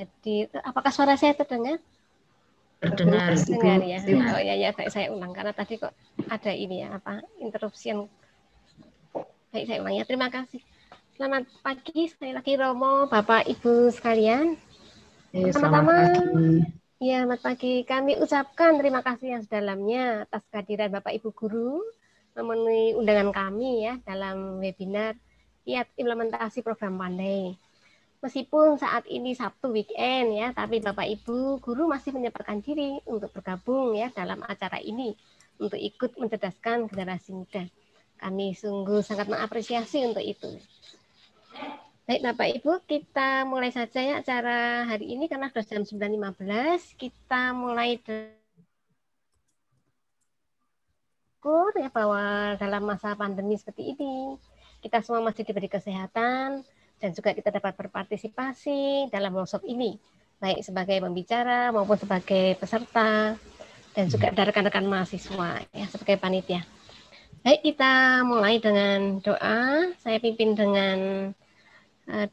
Jadi, apakah suara saya terdengar? Terdengar, Dengar ya. Oh ya, baik, saya ulang karena tadi kok ada ini ya, interruption. Baik, saya ulang ya. Terima kasih. Selamat pagi, sekali lagi Romo, Bapak Ibu sekalian. Pertama-tama, ya, selamat pagi. Kami ucapkan terima kasih yang sedalamnya atas kehadiran Bapak Ibu guru memenuhi undangan kami ya dalam webinar Kiat Implementasi Program Pandai. Meskipun saat ini Sabtu weekend ya, tapi Bapak Ibu guru masih menyempatkan diri untuk bergabung ya dalam acara ini untuk ikut mencerdaskan generasi muda. Kami sungguh sangat mengapresiasi untuk itu. Baik Bapak Ibu, kita mulai saja ya acara hari ini karena sudah jam 9.15. Kita mulai ya bahwa dalam masa pandemi seperti ini kita semua masih diberi kesehatan dan juga kita dapat berpartisipasi dalam workshop ini, baik sebagai pembicara maupun sebagai peserta dan juga ada rekan-rekan mahasiswa ya sebagai panitia. Baik, kita mulai dengan doa. Saya pimpin dengan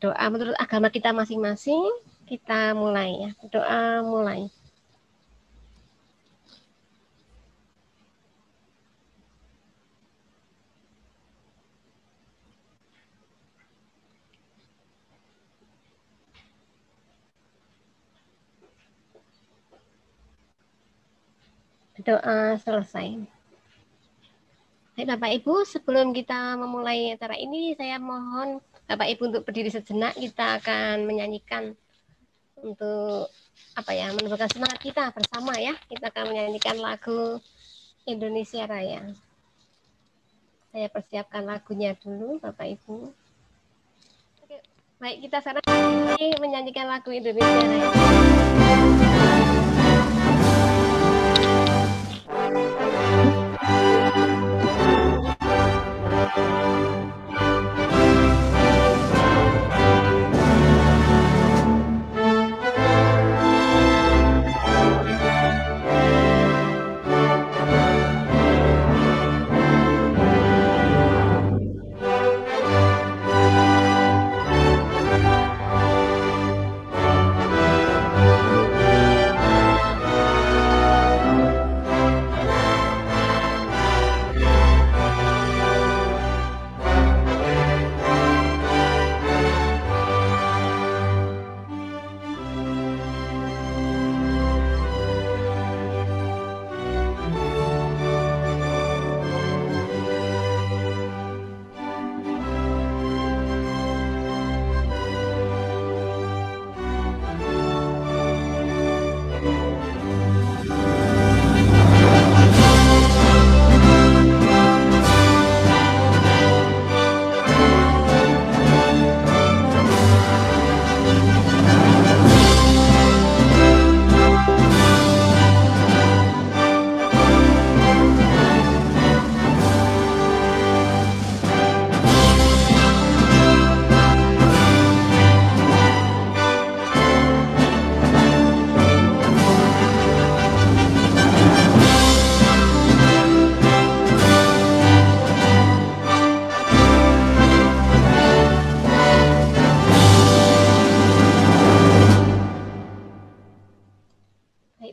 doa menurut agama kita masing-masing. Kita mulai ya, doa mulai. Doa selesai. Baik Bapak Ibu, sebelum kita memulai acara ini, saya mohon Bapak Ibu untuk berdiri sejenak. Kita akan menyanyikan untuk menumbuhkan semangat kita bersama ya. Kita akan menyanyikan lagu Indonesia Raya. Saya persiapkan lagunya dulu, Bapak Ibu. Oke, baik, kita sekarang menyanyikan lagu Indonesia Raya.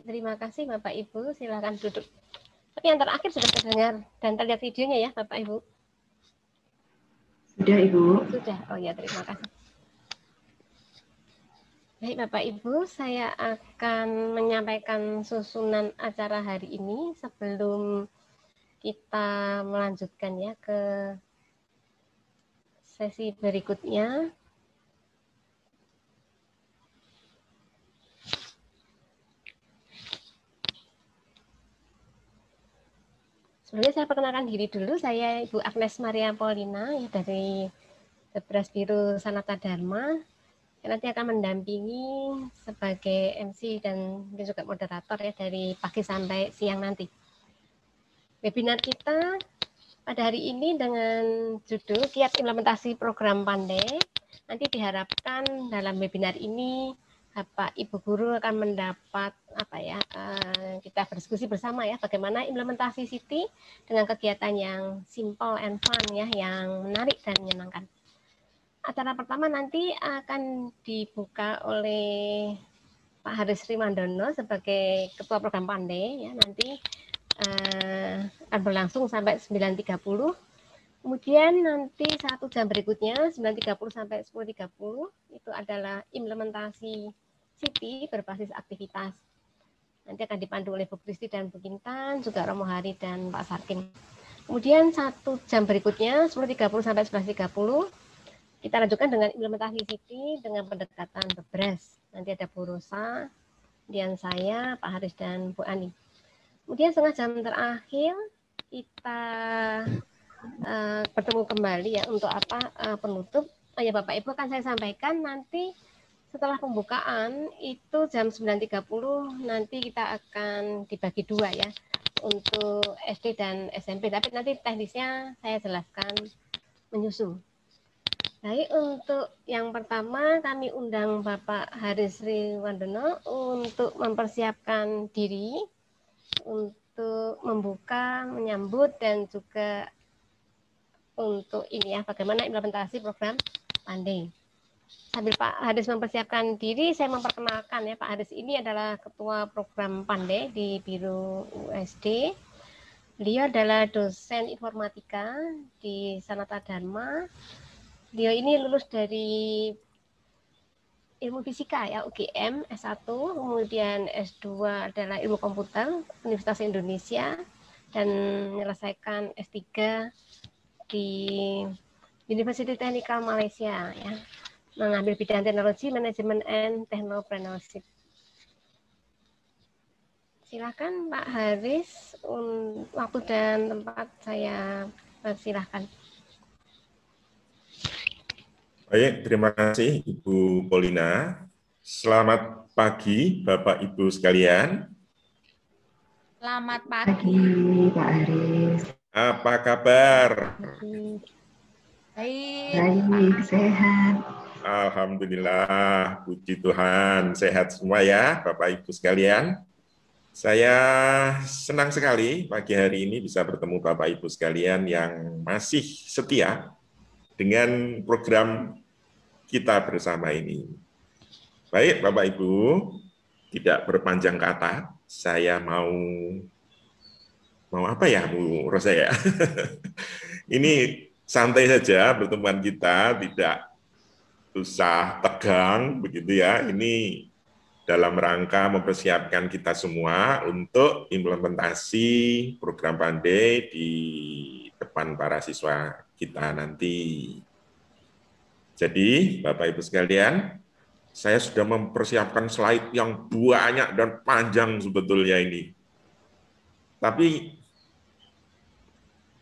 Terima kasih Bapak Ibu, silakan duduk. Tapi yang terakhir sudah terdengar dan terlihat videonya ya Bapak Ibu? Sudah Ibu. Sudah, oh ya terima kasih. Baik Bapak Ibu, saya akan menyampaikan susunan acara hari ini sebelum kita melanjutkan ya ke sesi berikutnya. Sebelumnya saya perkenalkan diri dulu, saya Ibu Agnes Maria Paulina ya, dari Debras Biru Sanata Dharma. Saya nanti akan mendampingi sebagai MC dan juga moderator ya dari pagi sampai siang nanti. Webinar kita pada hari ini dengan judul Kiat Implementasi Program Pandai. Nanti diharapkan dalam webinar ini Bapak Ibu guru akan mendapat kita berdiskusi bersama ya bagaimana implementasi Siti dengan kegiatan yang simple and fun ya, yang menarik dan menyenangkan. acara pertama nanti akan dibuka oleh Pak Haris Rimandono sebagai Ketua Program Pandai. Ya, nanti akan berlangsung sampai 9.30. Kemudian nanti 1 jam berikutnya 9.30 sampai 10.30 itu adalah implementasi Siti berbasis aktivitas. Nanti akan dipandu oleh Bu Kristi dan Bu Kintan, juga Romo Hari dan Pak Sarkim. Kemudian 1 jam berikutnya 10.30 sampai 11.30 kita lanjutkan dengan implementasi Siti dengan pendekatan bebres. Nanti ada Bu Rosa, kemudian saya, Pak Haris dan Bu Ani. Kemudian setengah jam terakhir kita bertemu kembali ya untuk penutup. Ya Bapak Ibu akan saya sampaikan nanti setelah pembukaan itu jam 9.30 nanti kita akan dibagi 2 ya untuk SD dan SMP. Tapi nanti teknisnya saya jelaskan menyusul. Baik, untuk yang pertama kami undang Bapak Haris Riwandono untuk mempersiapkan diri untuk membuka, menyambut dan juga untuk ini ya bagaimana implementasi program Pandai. Sambil Pak Haris mempersiapkan diri, saya memperkenalkan ya Pak Haris ini adalah Ketua Program Pandai di Biro USD. Beliau adalah dosen informatika di Sanata Dharma. Beliau ini lulus dari ilmu fisika ya UGM S1, kemudian S2 adalah ilmu komputer Universitas Indonesia dan menyelesaikan S3 di University Technical Malaysia ya. Mengambil bidang teknologi, manajemen and technopreneurship. Silakan Pak Haris, waktu dan tempat saya persilahkan. Baik, terima kasih Ibu Polina. Selamat pagi Bapak Ibu sekalian. Selamat pagi Pak Haris. Apa kabar? Baik, sehat. Alhamdulillah, puji Tuhan, sehat semua ya Bapak Ibu sekalian. Saya senang sekali pagi hari ini bisa bertemu Bapak Ibu sekalian yang masih setia dengan program kita bersama ini. Baik Bapak Ibu, tidak berpanjang kata, saya mau apa ya Bu Rosa ya? Ini santai saja pertemuan kita, tidak usah tegang begitu ya. Ini dalam rangka mempersiapkan kita semua untuk implementasi program Pandai di depan para siswa kita nanti. Jadi, Bapak Ibu sekalian, saya sudah mempersiapkan slide yang banyak dan panjang sebetulnya ini. Tapi,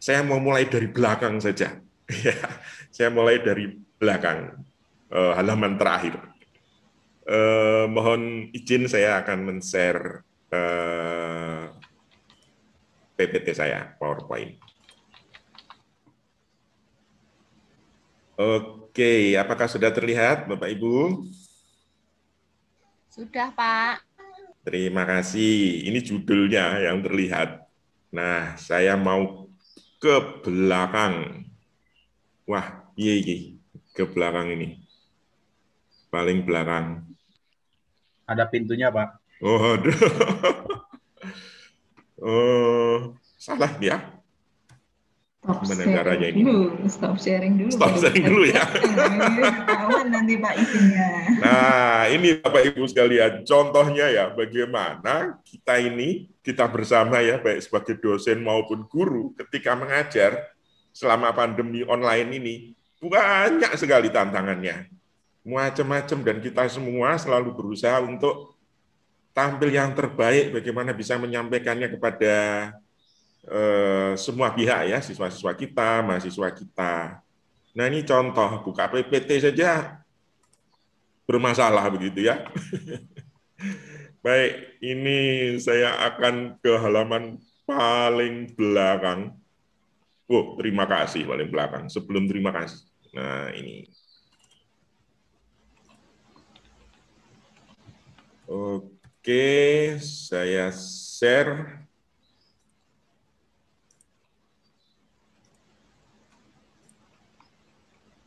saya mau mulai dari belakang saja. Saya mulai dari belakang, halaman terakhir. Mohon izin saya akan men-share PPT saya, PowerPoint. Oke, apakah sudah terlihat, Bapak Ibu? Sudah, Pak. Terima kasih. Ini judulnya yang terlihat. Nah, saya mau ke belakang. Wah, iya, ke belakang ini. Paling belakang. Ada pintunya, Pak. Oh, aduh. Salah ya. Stop sharing dulu. Stop sharing dulu ya. Ketahuan nanti Pak isinya. Nah, ini Bapak Ibu sekalian, contohnya ya bagaimana kita bersama ya, baik sebagai dosen maupun guru ketika mengajar selama pandemi online ini, banyak sekali tantangannya. Macam-macam dan kita semua selalu berusaha untuk tampil yang terbaik bagaimana bisa menyampaikannya kepada semua pihak ya, siswa-siswa kita, mahasiswa kita. Nah ini contoh, buka PPT saja bermasalah begitu ya. Baik, ini saya akan ke halaman paling belakang. Oh, terima kasih paling belakang. Sebelum terima kasih. Nah ini. Oke, saya share.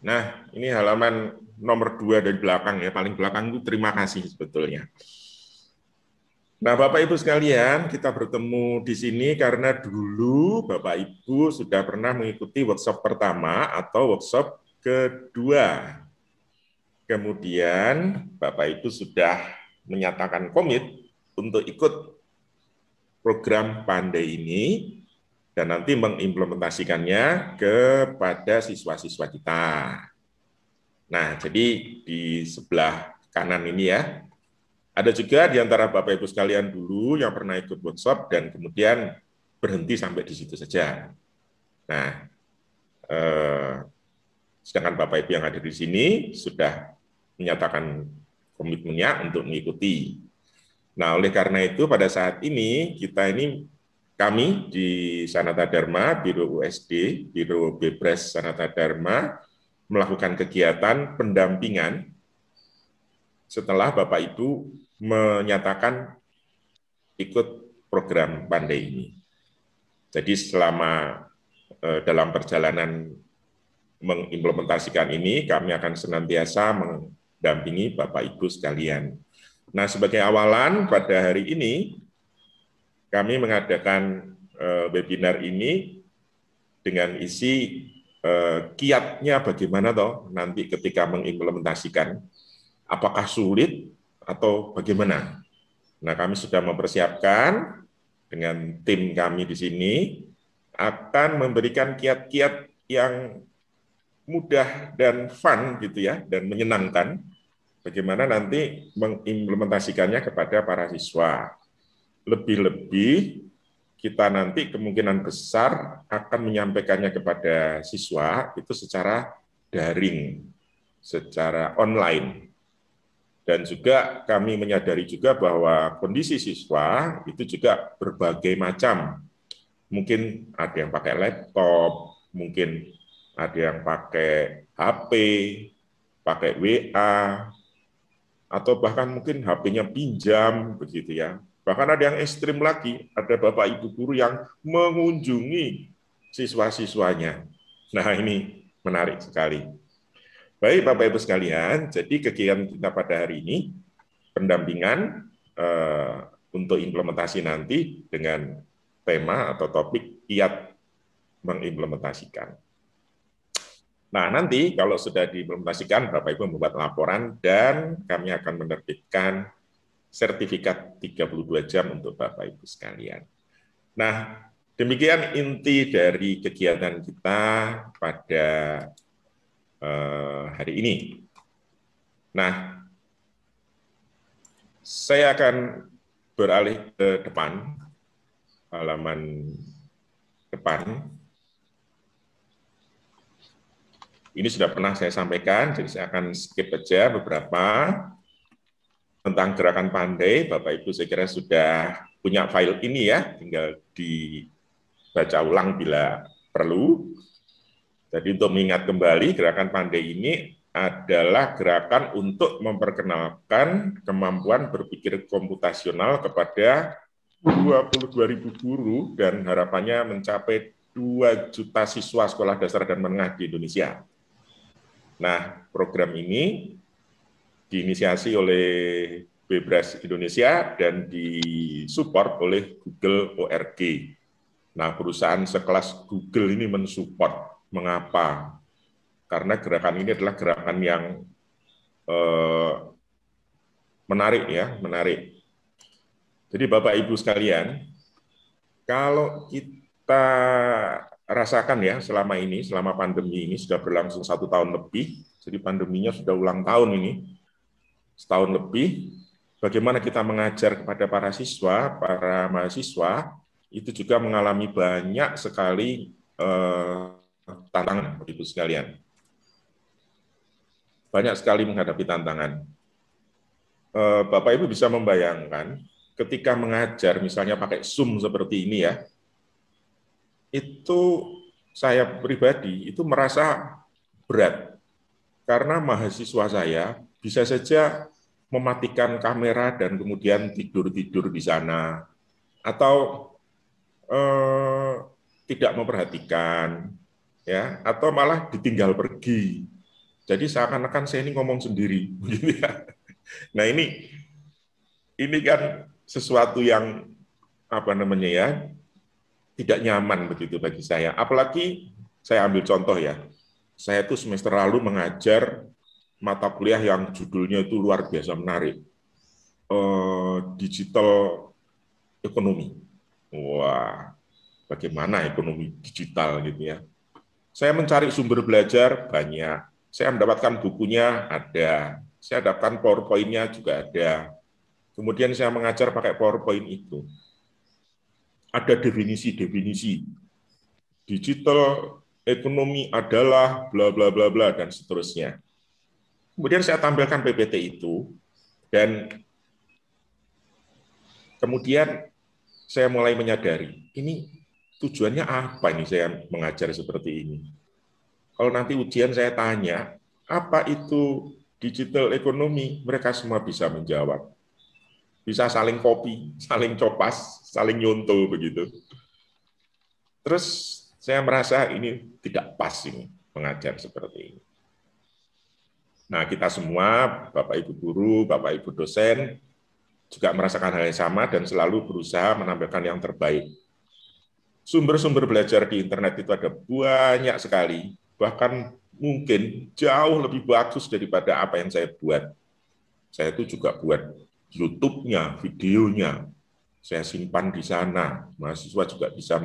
Nah, ini halaman nomor 2 dari belakang ya, paling belakang itu terima kasih sebetulnya. Nah, Bapak Ibu sekalian, kita bertemu di sini karena dulu Bapak Ibu sudah pernah mengikuti workshop pertama atau workshop kedua. Kemudian Bapak Ibu sudah menyatakan komit untuk ikut program Pandai ini dan nanti mengimplementasikannya kepada siswa-siswa kita. Nah, jadi di sebelah kanan ini ya, ada juga di antara Bapak Ibu sekalian dulu yang pernah ikut workshop dan kemudian berhenti sampai di situ saja. Nah, sedangkan Bapak Ibu yang ada di sini sudah menyatakan komitmennya untuk mengikuti. Nah, oleh karena itu pada saat ini kami di Sanata Dharma, Biro USD, Biro Bebres Sanata Dharma melakukan kegiatan pendampingan setelah Bapak Ibu menyatakan ikut program Pandai ini. Jadi selama dalam perjalanan mengimplementasikan ini, kami akan senantiasa mendampingi Bapak Ibu sekalian. Nah, sebagai awalan pada hari ini, kami mengadakan webinar ini dengan isi kiatnya bagaimana toh nanti ketika mengimplementasikan, apakah sulit atau bagaimana. Nah, kami sudah mempersiapkan dengan tim kami di sini akan memberikan kiat-kiat yang mudah dan fun gitu ya, dan menyenangkan bagaimana nanti mengimplementasikannya kepada para siswa. Lebih-lebih kita nanti kemungkinan besar akan menyampaikannya kepada siswa itu secara daring, secara online. Dan juga kami menyadari juga bahwa kondisi siswa itu juga berbagai macam. Mungkin ada yang pakai laptop, mungkin ada yang pakai HP, pakai WA, atau bahkan mungkin HP-nya pinjam, begitu ya. Bahkan ada yang ekstrim lagi, ada Bapak Ibu guru yang mengunjungi siswa-siswanya. Nah, ini menarik sekali. Baik Bapak Ibu sekalian, jadi kegiatan kita pada hari ini, pendampingan untuk implementasi nanti dengan tema atau topik kiat mengimplementasikan. Nah, nanti kalau sudah diimplementasikan, Bapak Ibu membuat laporan dan kami akan menerbitkan sertifikat 32 jam untuk Bapak Ibu sekalian. Nah, demikian inti dari kegiatan kita pada hari ini. Nah, saya akan beralih ke depan, halaman depan. Ini sudah pernah saya sampaikan, jadi saya akan skip aja beberapa tentang gerakan Pandai. Bapak Ibu saya kira sudah punya file ini ya, tinggal dibaca ulang bila perlu. Jadi untuk mengingat kembali, gerakan Pandai ini adalah gerakan untuk memperkenalkan kemampuan berpikir komputasional kepada 22.000 guru dan harapannya mencapai 2 juta siswa sekolah dasar dan menengah di Indonesia. Nah, program ini diinisiasi oleh Bebres Indonesia dan disupport oleh Google org. Nah, perusahaan sekelas Google ini mensupport. Mengapa? Karena gerakan ini adalah gerakan yang menarik ya, menarik. Jadi Bapak Ibu sekalian, kalau kita rasakan ya selama ini, selama pandemi ini sudah berlangsung 1 tahun lebih, jadi pandeminya sudah ulang tahun ini, setahun lebih, bagaimana kita mengajar kepada para siswa, para mahasiswa, itu juga mengalami banyak sekali tantangan, Ibu sekalian. Banyak sekali menghadapi tantangan. Bapak Ibu bisa membayangkan ketika mengajar, misalnya pakai Zoom seperti ini ya, itu saya pribadi itu merasa berat. Karena mahasiswa saya bisa saja mematikan kamera dan kemudian tidur-tidur di sana, atau tidak memperhatikan, ya, atau malah ditinggal pergi. Jadi seakan-akan saya ini ngomong sendiri, gitu ya. Nah ini kan sesuatu yang apa namanya ya, tidak nyaman begitu bagi saya. Apalagi saya ambil contoh ya, saya itu semester lalu mengajar mata kuliah yang judulnya itu luar biasa menarik, digital ekonomi. Wah, bagaimana ekonomi digital gitu ya. Saya mencari sumber belajar banyak. Saya mendapatkan bukunya ada. Saya dapatkan PowerPoint-nya juga ada. Kemudian saya mengajar pakai PowerPoint itu. Ada definisi-definisi. Digital ekonomi adalah bla bla bla bla dan seterusnya. Kemudian saya tampilkan PPT itu dan kemudian saya mulai menyadari, ini tujuannya apa ini saya mengajar seperti ini. Kalau nanti ujian saya tanya, apa itu digital ekonomi, mereka semua bisa menjawab. Bisa saling copy, saling copas, saling nyontoh begitu. Terus saya merasa ini tidak pas ini mengajar seperti ini. Nah, kita semua, Bapak Ibu guru, Bapak Ibu dosen, juga merasakan hal yang sama dan selalu berusaha menampilkan yang terbaik. Sumber-sumber belajar di internet itu ada banyak sekali, bahkan mungkin jauh lebih bagus daripada apa yang saya buat. Saya itu juga buat YouTube-nya, videonya, saya simpan di sana. Mahasiswa juga bisa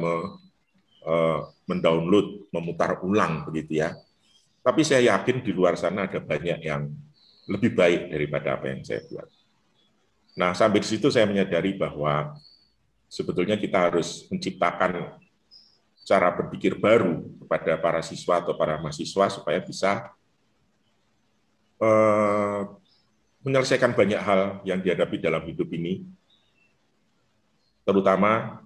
mendownload, memutar ulang begitu ya. Tapi saya yakin di luar sana ada banyak yang lebih baik daripada apa yang saya buat. Nah, sampai di situ saya menyadari bahwa sebetulnya kita harus menciptakan cara berpikir baru kepada para siswa atau para mahasiswa supaya bisa menyelesaikan banyak hal yang dihadapi dalam hidup ini, terutama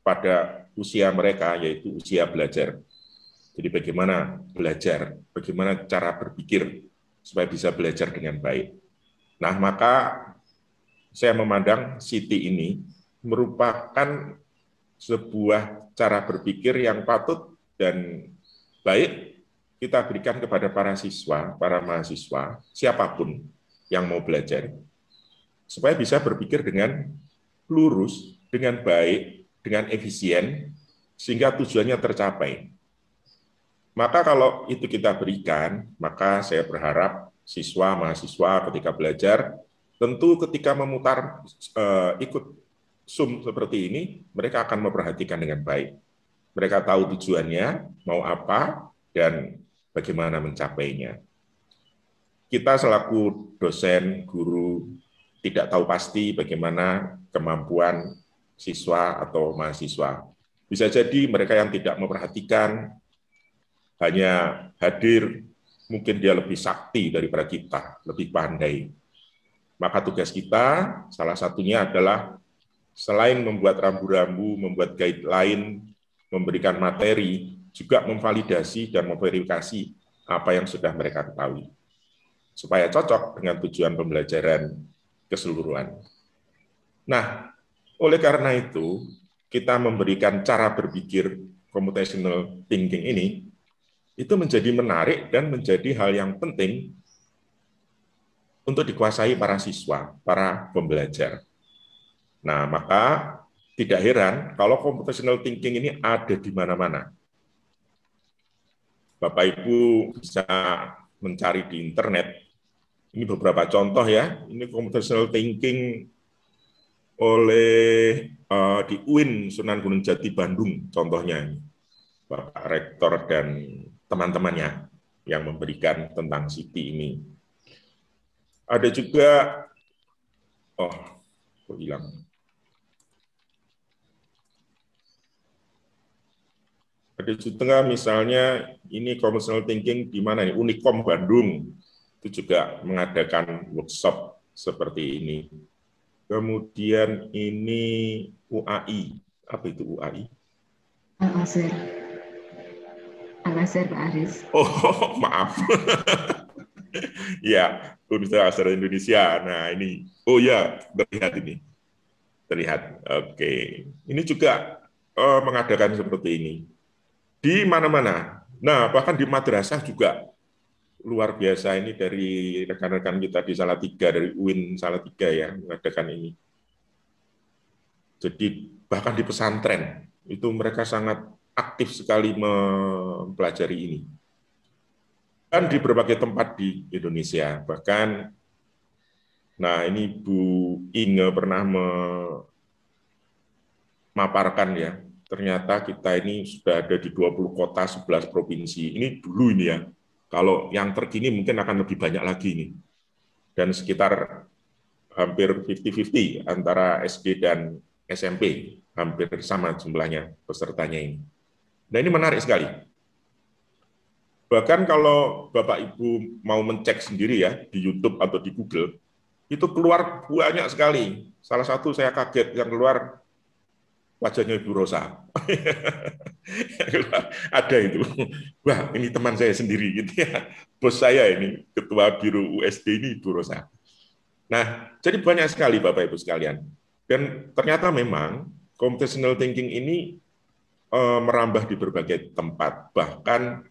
pada usia mereka, yaitu usia belajar. Jadi bagaimana belajar, bagaimana cara berpikir supaya bisa belajar dengan baik. Nah, maka saya memandang Siti ini merupakan sebuah cara berpikir yang patut dan baik kita berikan kepada para siswa, para mahasiswa, siapapun yang mau belajar, supaya bisa berpikir dengan lurus, dengan baik, dengan efisien, sehingga tujuannya tercapai. Maka kalau itu kita berikan, maka saya berharap siswa, mahasiswa ketika belajar, tentu ketika memutar ikut Zoom seperti ini, mereka akan memperhatikan dengan baik. Mereka tahu tujuannya, mau apa, dan bagaimana mencapainya. Kita selaku dosen, guru, tidak tahu pasti bagaimana kemampuan siswa atau mahasiswa. Bisa jadi mereka yang tidak memperhatikan, hanya hadir, mungkin dia lebih sakti daripada kita, lebih pandai. Maka tugas kita, salah satunya adalah selain membuat rambu-rambu, membuat guideline, memberikan materi, juga memvalidasi dan memverifikasi apa yang sudah mereka ketahui, supaya cocok dengan tujuan pembelajaran keseluruhan. Nah, oleh karena itu, kita memberikan cara berpikir computational thinking ini, itu menjadi menarik dan menjadi hal yang penting untuk dikuasai para siswa, para pembelajar. Nah, maka tidak heran kalau computational thinking ini ada di mana-mana. Bapak Ibu bisa mencari di internet. Ini beberapa contoh ya. Ini computational thinking oleh di UIN Sunan Gunung Jati Bandung contohnya. Bapak Rektor dan teman-temannya yang memberikan tentang Siti ini. Ada juga, kok hilang? Ada juga misalnya ini computational thinking di mana nih, Unikom Bandung itu juga mengadakan workshop seperti ini. Kemudian ini UAI, apa itu UAI? Al-Azhar. Al-Azhar, Pak Aris. Oh, maaf. Ya, Universitas Al-Azhar Indonesia. Nah, ini. Oh ya, terlihat ini. Terlihat. Oke. Ini juga mengadakan seperti ini. Di mana-mana. Nah, bahkan di madrasah juga luar biasa ini dari rekan-rekan kita di Salatiga, dari UIN Salatiga ya, mengadakan ini. Jadi bahkan di pesantren, itu mereka sangat aktif sekali mempelajari ini. Dan di berbagai tempat di Indonesia, bahkan, nah ini Bu Inge pernah memaparkan ya, ternyata kita ini sudah ada di 20 kota, 11 provinsi. Ini dulu ini ya. Kalau yang terkini mungkin akan lebih banyak lagi ini. Dan sekitar hampir 50-50 antara SD dan SMP. Hampir sama jumlahnya pesertanya ini. Nah ini menarik sekali. Bahkan kalau Bapak Ibu mau mencek sendiri ya, di YouTube atau di Google, itu keluar banyak sekali. Salah satu saya kaget yang keluar wajahnya Ibu Rosa. Ada itu. Wah, ini teman saya sendiri gitu ya. Bos saya ini, ketua Biro USD ini Ibu Rosa. Nah, jadi banyak sekali Bapak Ibu sekalian. Dan ternyata memang computational thinking ini merambah di berbagai tempat. Bahkan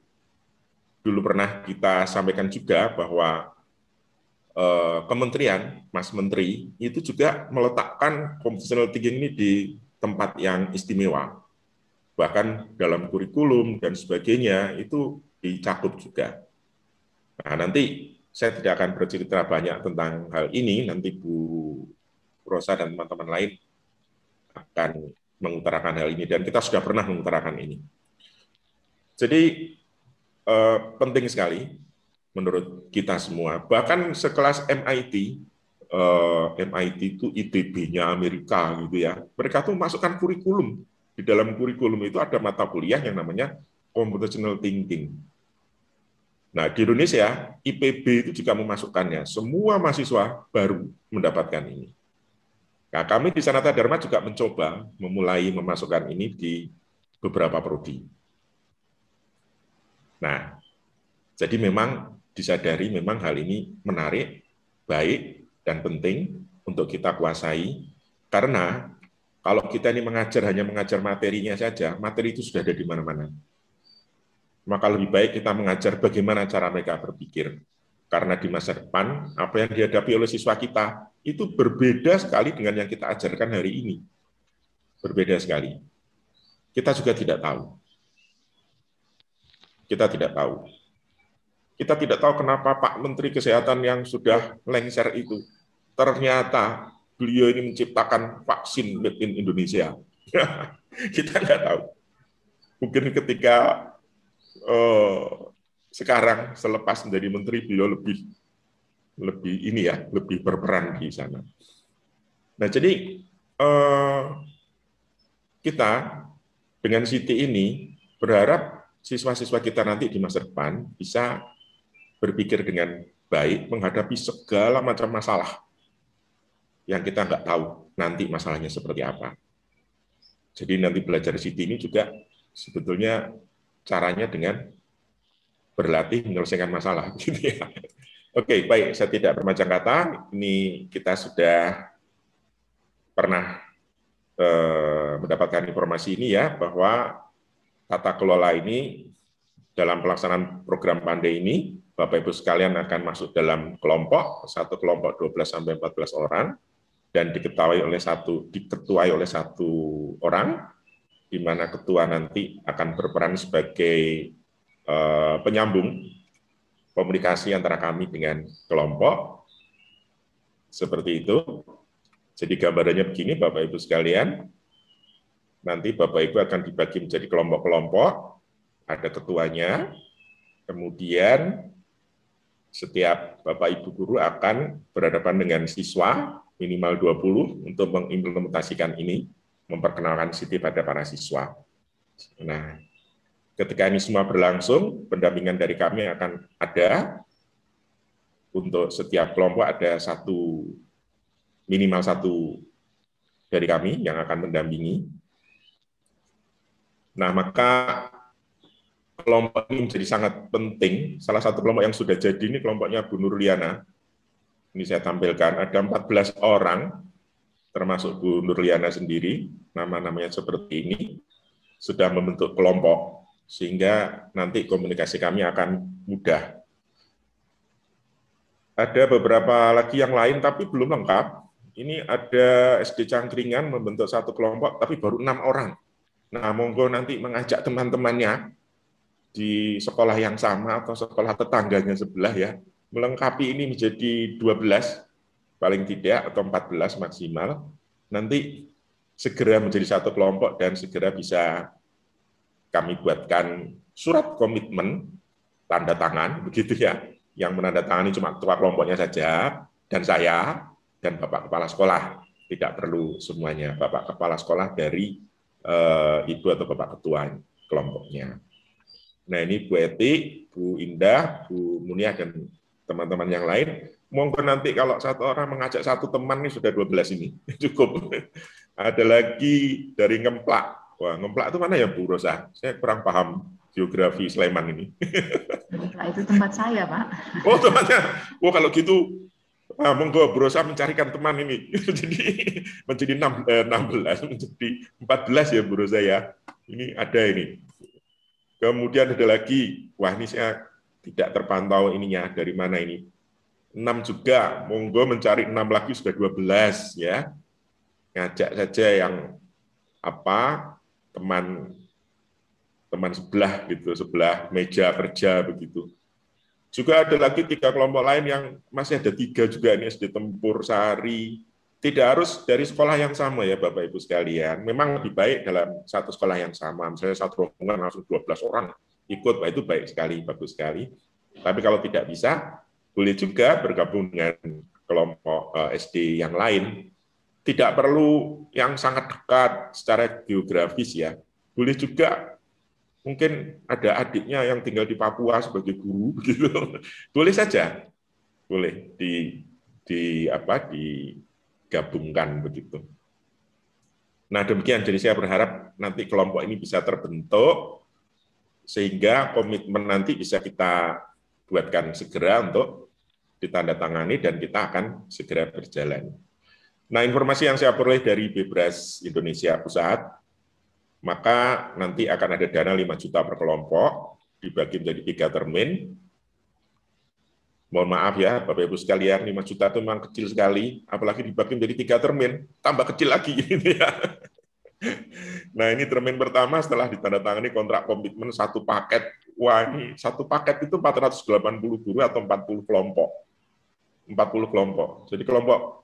dulu pernah kita sampaikan juga bahwa Kementerian, Mas Menteri, itu juga meletakkan computational thinking ini di tempat yang istimewa. Bahkan dalam kurikulum dan sebagainya itu dicakup juga. Nah, nanti saya tidak akan bercerita banyak tentang hal ini, nanti Bu Rosa dan teman-teman lain akan mengutarakan hal ini, dan kita sudah pernah mengutarakan ini. Jadi penting sekali menurut kita semua, bahkan sekelas MIT, MIT itu ITB-nya Amerika gitu ya, mereka tuh masukkan kurikulum. Di dalam kurikulum itu ada mata kuliah yang namanya computational thinking. Nah, di Indonesia, IPB itu juga memasukkannya. Semua mahasiswa baru mendapatkan ini. Nah, kami di Sanata Dharma juga mencoba memulai memasukkan ini di beberapa prodi. Nah, jadi memang disadari memang hal ini menarik, baik, dan penting untuk kita kuasai, karena kalau kita ini hanya mengajar materinya saja, materi itu sudah ada di mana-mana. Maka lebih baik kita mengajar bagaimana cara mereka berpikir. Karena di masa depan, apa yang dihadapi oleh siswa kita, itu berbeda sekali dengan yang kita ajarkan hari ini. Berbeda sekali. Kita juga tidak tahu. Kita tidak tahu. Kita tidak tahu kenapa Pak Menteri Kesehatan yang sudah lengser itu, ternyata beliau ini menciptakan vaksin made in Indonesia. Kita nggak tahu. Mungkin ketika sekarang selepas menjadi menteri, beliau lebih ini ya, lebih berperan di sana. Nah, jadi kita dengan Siti ini berharap siswa-siswa kita nanti di masa depan bisa berpikir dengan baik menghadapi segala macam masalah yang kita nggak tahu nanti masalahnya seperti apa. Jadi nanti belajar Siti ini juga sebetulnya caranya dengan berlatih menyelesaikan masalah. Gitu ya. Oke, baik, saya tidak bermacam kata. Ini kita sudah pernah mendapatkan informasi ini ya, bahwa tata kelola ini dalam pelaksanaan program Pandai ini, Bapak Ibu sekalian akan masuk dalam kelompok, satu kelompok 12-14 orang, dan diketuai oleh satu orang, di mana ketua nanti akan berperan sebagai penyambung komunikasi antara kami dengan kelompok. Seperti itu. Jadi gambarannya begini, Bapak Ibu sekalian. Nanti Bapak Ibu akan dibagi menjadi kelompok-kelompok, ada ketuanya, kemudian setiap Bapak Ibu guru akan berhadapan dengan siswa, minimal 20, untuk mengimplementasikan ini, memperkenalkan Siti pada para siswa. Nah, ketika ini semua berlangsung, pendampingan dari kami akan ada. Untuk setiap kelompok ada minimal satu dari kami yang akan mendampingi. Nah, maka kelompok ini menjadi sangat penting. Salah satu kelompok yang sudah jadi ini kelompoknya Bu Nurliana. Ini saya tampilkan, ada 14 orang, termasuk Bu Nurliana sendiri, nama-namanya seperti ini, sudah membentuk kelompok, sehingga nanti komunikasi kami akan mudah. Ada beberapa lagi yang lain, tapi belum lengkap. Ini ada SD Cangkringan membentuk satu kelompok, tapi baru 6 orang. Nah, monggo nanti mengajak teman-temannya di sekolah yang sama atau sekolah tetangganya sebelah ya, melengkapi ini menjadi 12, paling tidak, atau 14 maksimal. Nanti segera menjadi satu kelompok dan segera bisa kami buatkan surat komitmen, tanda tangan, begitu ya, yang menandatangani cuma ketua kelompoknya saja, dan saya, dan Bapak Kepala Sekolah. Tidak perlu semuanya, Bapak Kepala Sekolah dari Ibu atau Bapak Ketua kelompoknya. Nah ini Bu Eti, Bu Indah, Bu Munia, dan teman-teman yang lain, monggo nanti kalau satu orang mengajak satu teman, ini sudah 12 ini, cukup. Ada lagi dari Ngemplak. Wah, Ngemplak itu mana ya Bu Rosa? Saya kurang paham geografi Sleman ini. Nah, itu tempat saya, Pak. Oh, tempatnya. Oh, kalau gitu, monggo Bu Rosa mencarikan teman ini. Jadi menjadi 16, menjadi 14 ya Bu Rosa ya. Ini ada ini. Kemudian ada lagi, wah ini saya tidak terpantau ininya, dari mana ini. 6 juga, monggo mencari 6 lagi sudah 12 ya. Ngajak saja yang teman sebelah gitu, sebelah meja kerja begitu. Juga ada lagi 3 kelompok lain yang masih ada 3 juga ini SD Tempur Sari. Tidak harus dari sekolah yang sama ya Bapak Ibu sekalian. Memang lebih baik dalam satu sekolah yang sama. Misalnya satu rombongan langsung 12 orang ikut, itu baik sekali, bagus sekali. Tapi kalau tidak bisa, boleh juga bergabung dengan kelompok SD yang lain. Tidak perlu yang sangat dekat secara geografis ya. Boleh juga mungkin ada adiknya yang tinggal di Papua sebagai guru gitu. Boleh saja. Boleh digabungkan begitu. Nah, demikian, jadi saya berharap nanti kelompok ini bisa terbentuk sehingga komitmen nanti bisa kita buatkan segera untuk ditandatangani dan kita akan segera berjalan. Nah, informasi yang saya peroleh dari Bebras Indonesia Pusat, maka nanti akan ada dana 5 juta per kelompok, dibagi menjadi 3 termin. Mohon maaf ya, Bapak Ibu sekalian, 5 juta itu memang kecil sekali, apalagi dibagi menjadi 3 termin, tambah kecil lagi. Ya. Nah, ini termin pertama setelah ditandatangani kontrak komitmen 1 paket. Wah, ini 1 paket itu 480 guru atau 40 kelompok. 40 kelompok. Jadi kelompok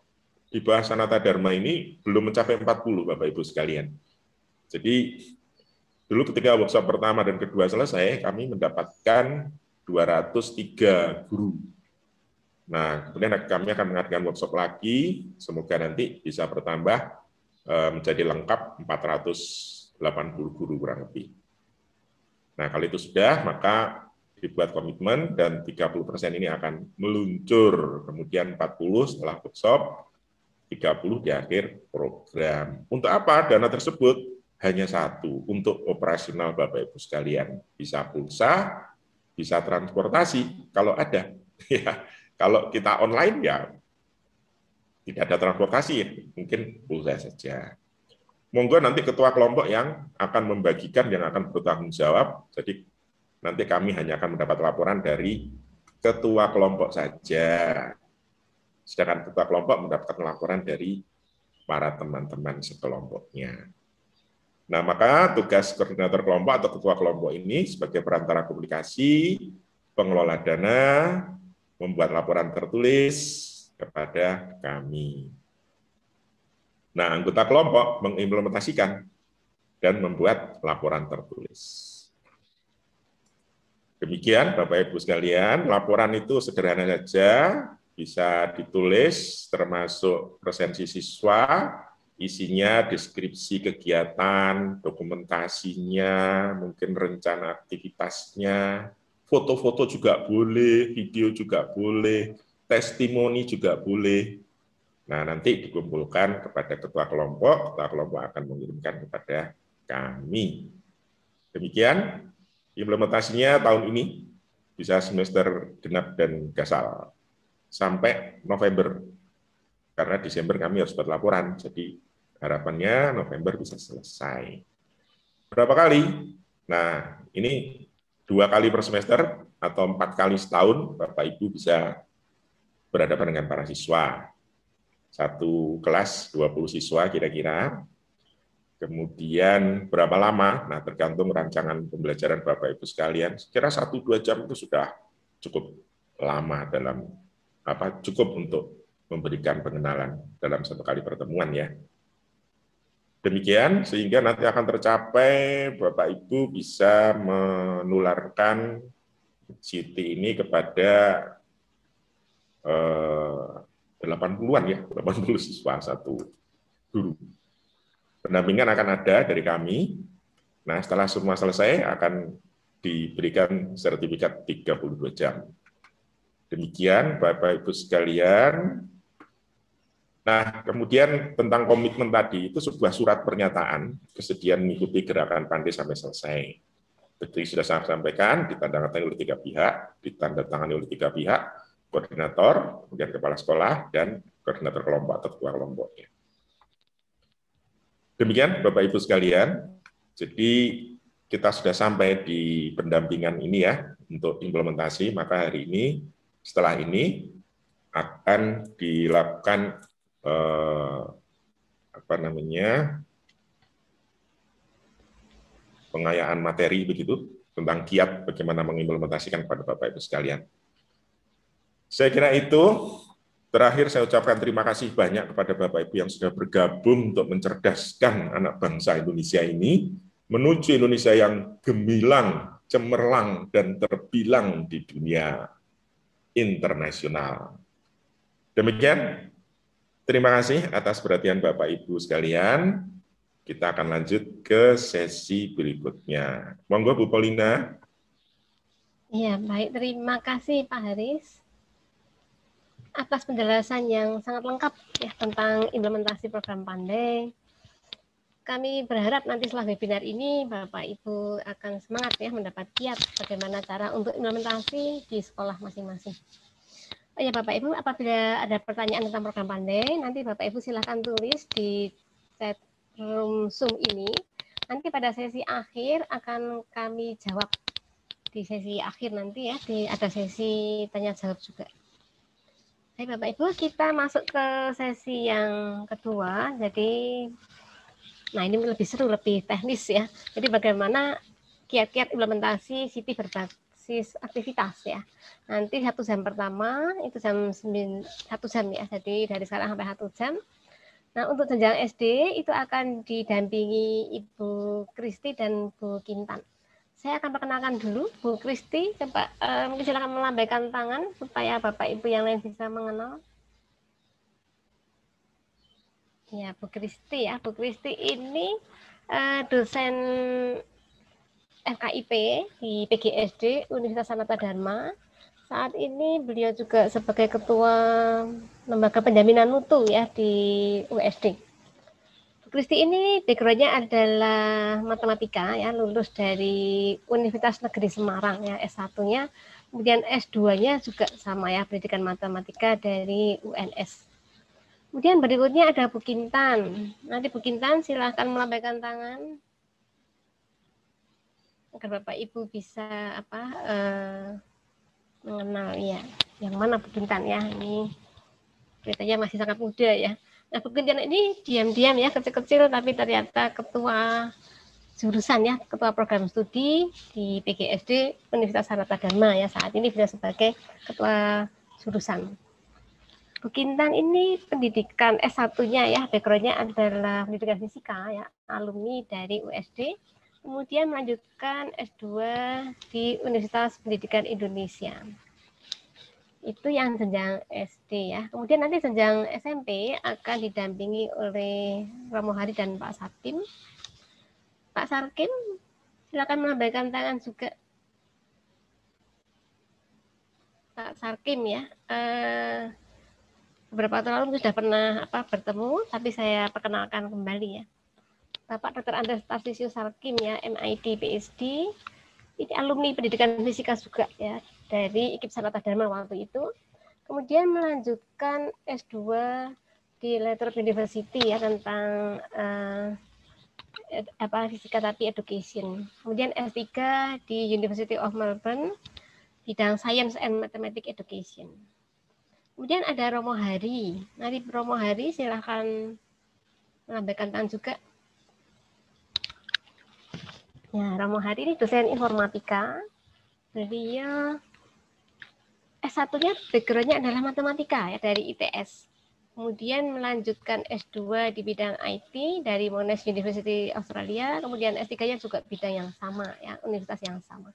di bawah Sanata Dharma ini belum mencapai 40, Bapak Ibu sekalian. Jadi dulu ketika workshop pertama dan kedua selesai, kami mendapatkan 203 guru. Nah, kemudian kami akan mengadakan workshop lagi, semoga nanti bisa bertambah menjadi lengkap 480 guru kurang lebih. Nah, kalau itu sudah, maka dibuat komitmen dan 30% ini akan meluncur, kemudian 40 setelah workshop, 30 di akhir program. Untuk apa dana tersebut? Hanya 1, untuk operasional Bapak Ibu sekalian. Bisa pulsa, bisa transportasi, kalau ada. Ya, kalau kita online ya tidak ada transportasi, mungkin pulsa saja. Monggo nanti ketua kelompok yang akan membagikan, yang akan bertanggung jawab. Jadi nanti kami hanya akan mendapat laporan dari ketua kelompok saja. Sedangkan ketua kelompok mendapatkan laporan dari para teman-teman sekelompoknya. Nah, maka tugas koordinator kelompok atau ketua kelompok ini sebagai perantara komunikasi, pengelola dana, membuat laporan tertulis kepada kami. Nah, anggota kelompok mengimplementasikan dan membuat laporan tertulis. Demikian, Bapak Ibu sekalian, laporan itu sederhana saja, bisa ditulis termasuk presensi siswa, isinya deskripsi kegiatan, dokumentasinya, mungkin rencana aktivitasnya, foto-foto juga boleh, video juga boleh, testimoni juga boleh. Nah, nanti dikumpulkan kepada ketua kelompok akan mengirimkan kepada kami. Demikian implementasinya tahun ini, bisa semester genap dan gasal sampai November, karena Desember kami harus buat laporan, jadi harapannya November bisa selesai. Berapa kali? Nah, ini 2 kali per semester atau 4 kali setahun, Bapak Ibu bisa berhadapan dengan para siswa. Satu kelas 20 siswa kira-kira. Kemudian berapa lama? Nah, tergantung rancangan pembelajaran Bapak Ibu sekalian. Kira 1-2 jam itu sudah cukup lama cukup untuk memberikan pengenalan dalam satu kali pertemuan ya. Demikian sehingga nanti akan tercapai Bapak Ibu bisa menularkan Siti ini kepada 80-an ya, 80 siswa satu guru. Pendampingan akan ada dari kami. Nah, setelah semua selesai akan diberikan sertifikat 32 jam. Demikian Bapak Ibu sekalian. Nah, kemudian tentang komitmen tadi, itu sebuah surat pernyataan kesediaan mengikuti gerakan Pandai sampai selesai. Jadi sudah saya sampaikan, ditandatangani oleh 3 pihak, ditandatangani oleh 3 pihak, koordinator, kemudian kepala sekolah, dan koordinator kelompok atau ketua kelompoknya. Demikian Bapak Ibu sekalian, jadi kita sudah sampai di pendampingan ini ya, untuk implementasi, maka hari ini, setelah ini, akan dilakukan pengayaan materi begitu, tentang kiat bagaimana mengimplementasikan kepada Bapak Ibu sekalian. Saya kira itu. Terakhir saya ucapkan terima kasih banyak kepada Bapak Ibu yang sudah bergabung untuk mencerdaskan anak bangsa Indonesia ini menuju Indonesia yang gemilang, cemerlang, dan terbilang di dunia internasional. Demikian, terima kasih atas perhatian Bapak Ibu sekalian. Kita akan lanjut ke sesi berikutnya. Monggo Bu Paulina. Ya, baik. Terima kasih Pak Haris atas penjelasan yang sangat lengkap ya tentang implementasi program Pandai. Kami berharap nanti setelah webinar ini Bapak Ibu akan semangat ya mendapat kiat bagaimana cara untuk implementasi di sekolah masing-masing. Oh ya Bapak Ibu, apabila ada pertanyaan tentang program Pandai, nanti Bapak Ibu silahkan tulis di chat room Zoom ini. Nanti pada sesi akhir akan kami jawab di sesi akhir nanti ya, ada sesi tanya jawab juga. Baik Bapak Ibu, kita masuk ke sesi yang kedua. Jadi, nah ini lebih seru, lebih teknis ya. Jadi bagaimana kiat-kiat implementasi Siti berbasis aktivitas ya. Nanti 1 jam pertama itu jam 1 jam ya. Jadi dari sekarang sampai 1 jam. Nah untuk jenjang SD itu akan didampingi Ibu Kristi dan Bu Kintan. Saya akan perkenalkan dulu Bu Kristi, coba mungkin silakan melambaikan tangan supaya Bapak Ibu yang lain bisa mengenal. Ya, Bu Kristi ya. Bu Kristi ini dosen FKIP di PGSD Universitas Sanata Dharma. Saat ini beliau juga sebagai ketua lembaga penjaminan mutu ya di USD. Kristi ini background-nya adalah matematika ya, lulus dari Universitas Negeri Semarang ya, S1-nya, kemudian S2-nya juga sama ya, pendidikan matematika dari UNS. Kemudian berikutnya ada Bu Kintan. Nanti Bu Kintan silahkan melambaikan tangan agar Bapak Ibu bisa mengenal ya. Yang mana Bu Kintan ya, ini kelihatannya masih sangat muda ya. Nah, Bu Kintan ini diam-diam ya, kecil-kecil, tapi ternyata ketua jurusan ya, ketua program studi di PGSD Universitas Sanata Dharma ya, saat ini beliau sebagai ketua jurusan. Bu Kintan ini pendidikan S1-nya ya, background-nya adalah pendidikan fisika ya, alumni dari USD, kemudian melanjutkan S2 di Universitas Pendidikan Indonesia. Itu yang jenjang SD ya. Kemudian nanti jenjang SMP akan didampingi oleh Romo Hari dan Pak Sarkim. Pak Sarkim, silakan melambaikan tangan juga. Pak Sarkim ya. Beberapa tahun lalu sudah pernah bertemu, tapi saya perkenalkan kembali ya. Bapak Dr. Andreas Tarcisius Sarkim ya, MID PhD. Ini alumni pendidikan fisika juga ya, dari IKIP Sanata Dharma waktu itu. Kemudian melanjutkan S2 di Lathrop University ya, tentang fisika tapi education. Kemudian S3 di University of Melbourne, bidang Science and Mathematics Education. Kemudian ada Romo Hari. Mari Romo Hari silahkan melambaikan tangan juga. Ya, Romo Hari ini dosen informatika. Beliau S1-nya background-nya adalah matematika ya dari ITS. Kemudian melanjutkan S2 di bidang IT dari Monash University Australia. Kemudian S3-nya juga bidang yang sama ya, universitas yang sama.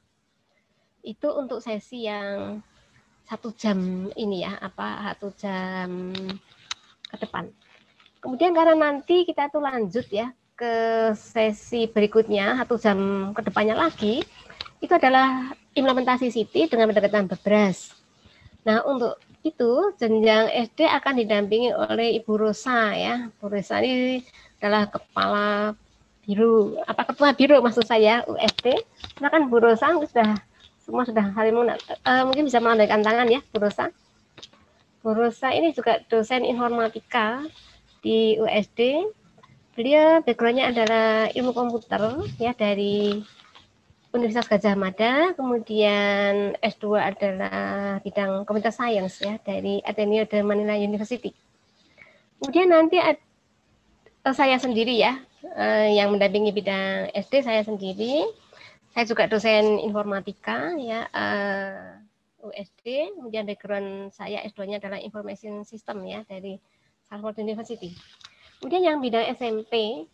Itu untuk sesi yang 1 jam ini ya, 1 jam ke depan. Kemudian karena nanti kita tuh lanjut ya ke sesi berikutnya 1 jam ke depannya lagi, itu adalah implementasi Siti dengan pendekatan Bebras. Nah, untuk itu jenjang SD akan didampingi oleh Ibu Rosa ya. Bu Rosa ini adalah kepala biru, ketua biru maksud saya USD. Silakan Bu Rosa, semua sudah saling mungkin bisa melambaikan tangan ya Bu Rosa. Bu Rosa ini juga dosen informatika di USD. Beliau background-nya adalah ilmu komputer ya dari Universitas Gadjah Mada, kemudian S2 adalah bidang computer science ya dari Ateneo de Manila University. Kemudian nanti saya sendiri ya yang mendampingi bidang SD, saya sendiri. Saya juga dosen informatika ya USD, kemudian background saya S2-nya adalah Information System ya dari Stanford University. Kemudian yang bidang SMP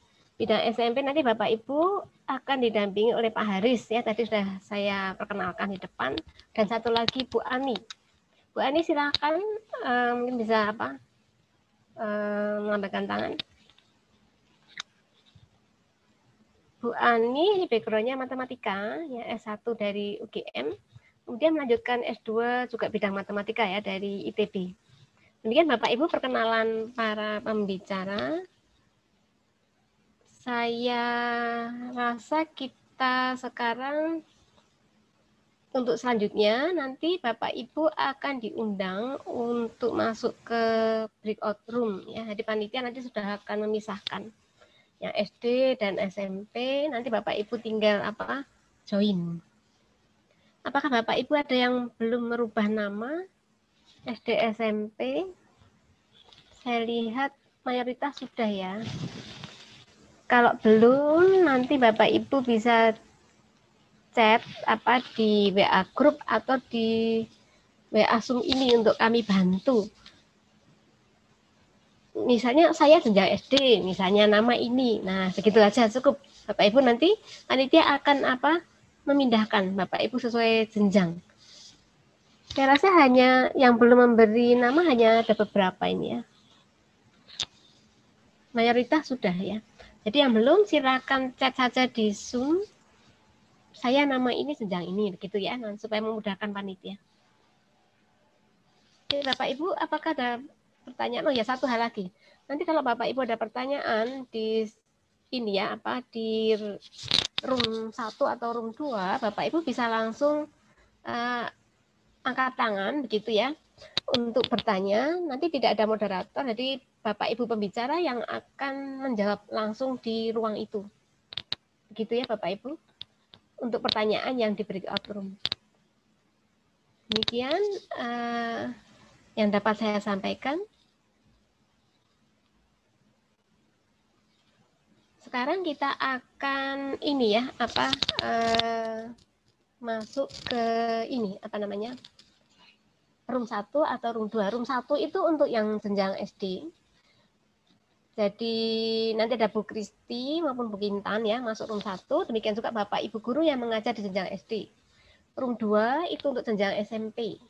nanti Bapak Ibu akan didampingi oleh Pak Haris ya, tadi sudah saya perkenalkan di depan, dan satu lagi Bu Ani. Bu Ani silakan mungkin bisa melambaikan tangan. Bu Ani background-nya matematika, ya S1 dari UGM, kemudian melanjutkan S2 juga bidang matematika ya dari ITB. Demikian Bapak Ibu perkenalan para pembicara. Saya rasa kita sekarang untuk selanjutnya nanti Bapak Ibu akan diundang untuk masuk ke breakout room ya. Jadi panitia nanti sudah akan memisahkan yang SD dan SMP, nanti Bapak Ibu tinggal join. Apakah Bapak Ibu ada yang belum merubah nama SD SMP? Saya lihat mayoritas sudah ya. Kalau belum, nanti Bapak Ibu bisa chat di WA group atau di WA Zoom ini untuk kami bantu. Misalnya saya jenjang SD, misalnya nama ini. Nah, segitu aja cukup. Bapak Ibu nanti panitia akan memindahkan Bapak Ibu sesuai jenjang. Saya rasa hanya yang belum memberi nama hanya ada beberapa ini ya. Mayoritas sudah ya. Jadi yang belum silakan chat saja di Zoom. Saya nama ini jenjang ini begitu ya, supaya memudahkan panitia. Oke, Bapak Ibu, apakah ada pertanyaan? Oh ya, satu hal lagi. Nanti kalau Bapak Ibu ada pertanyaan di ini ya, di room 1 atau room 2, Bapak Ibu bisa langsung angkat tangan begitu ya untuk bertanya. Nanti tidak ada moderator, jadi Bapak Ibu pembicara yang akan menjawab langsung di ruang itu. Begitu ya Bapak Ibu untuk pertanyaan yang di breakout room. Demikian yang dapat saya sampaikan. Sekarang kita akan ini ya masuk ke ini room 1 atau room 2. Room 1 itu untuk yang jenjang SD. Jadi nanti ada Bu Kristi maupun Bu Kintan ya masuk room 1. Demikian juga Bapak Ibu guru yang mengajar di jenjang SD. Room 2 itu untuk jenjang SMP.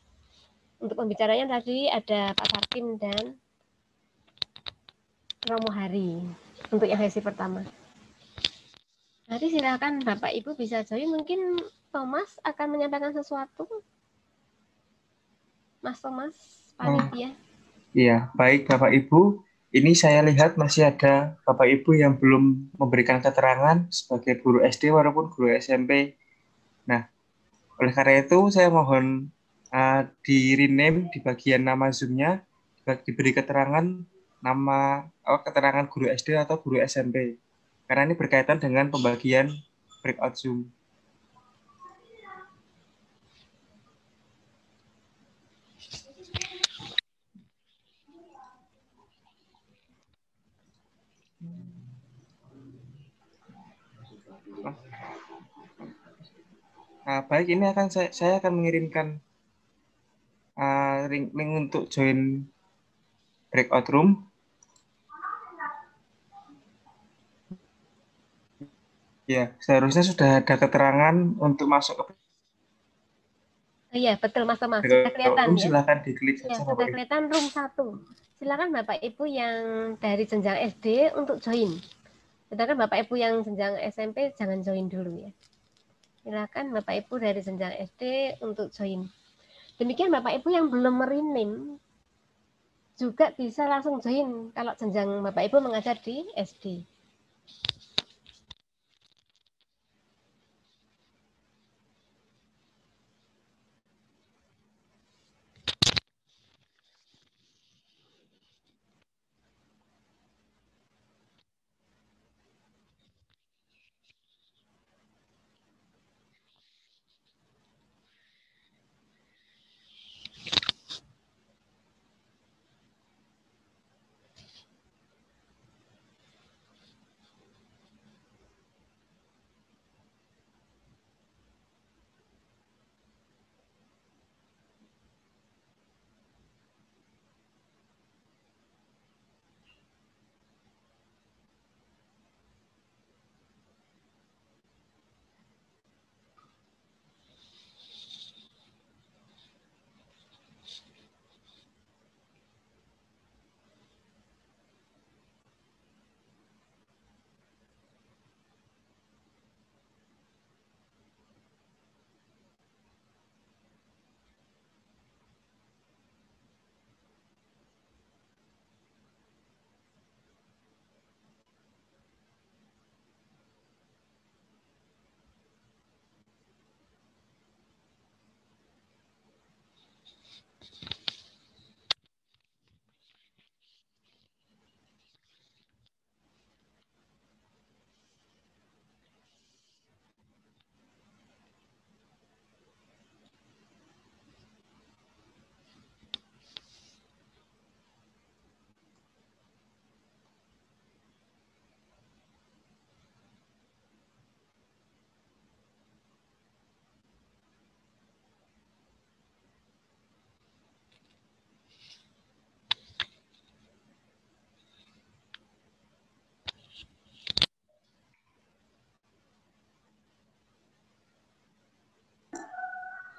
Untuk pembicaranya tadi ada Pak Sarkim dan Romo Hari untuk yang sesi pertama. Nanti silakan Bapak Ibu bisa join. Mungkin Thomas akan menyampaikan sesuatu. Mas Thomas, panitia. Iya, baik Bapak Ibu. Ini saya lihat masih ada Bapak Ibu yang belum memberikan keterangan sebagai guru SD walaupun guru SMP. Nah, oleh karena itu saya mohon di rename di bagian nama Zoom-nya, diberi keterangan keterangan guru SD atau guru SMP. Karena ini berkaitan dengan pembagian breakout Zoom. Nah, baik, ini akan saya akan mengirimkan link untuk join breakout room. Ya, seharusnya sudah ada keterangan untuk masuk ke Oh iya, betul Mas Thomas. Sudah breakout kelihatan room. ya. Silakan diklik Ya, saja, sudah Bapak Ibu. kelihatan room 1. Silakan Bapak Ibu yang dari jenjang SD untuk join. Sedangkan Bapak Ibu yang jenjang SMP jangan join dulu ya. Silakan Bapak Ibu dari jenjang SD untuk join. Demikian Bapak Ibu yang belum merinim juga bisa langsung join kalau jenjang Bapak Ibu mengajar di SD.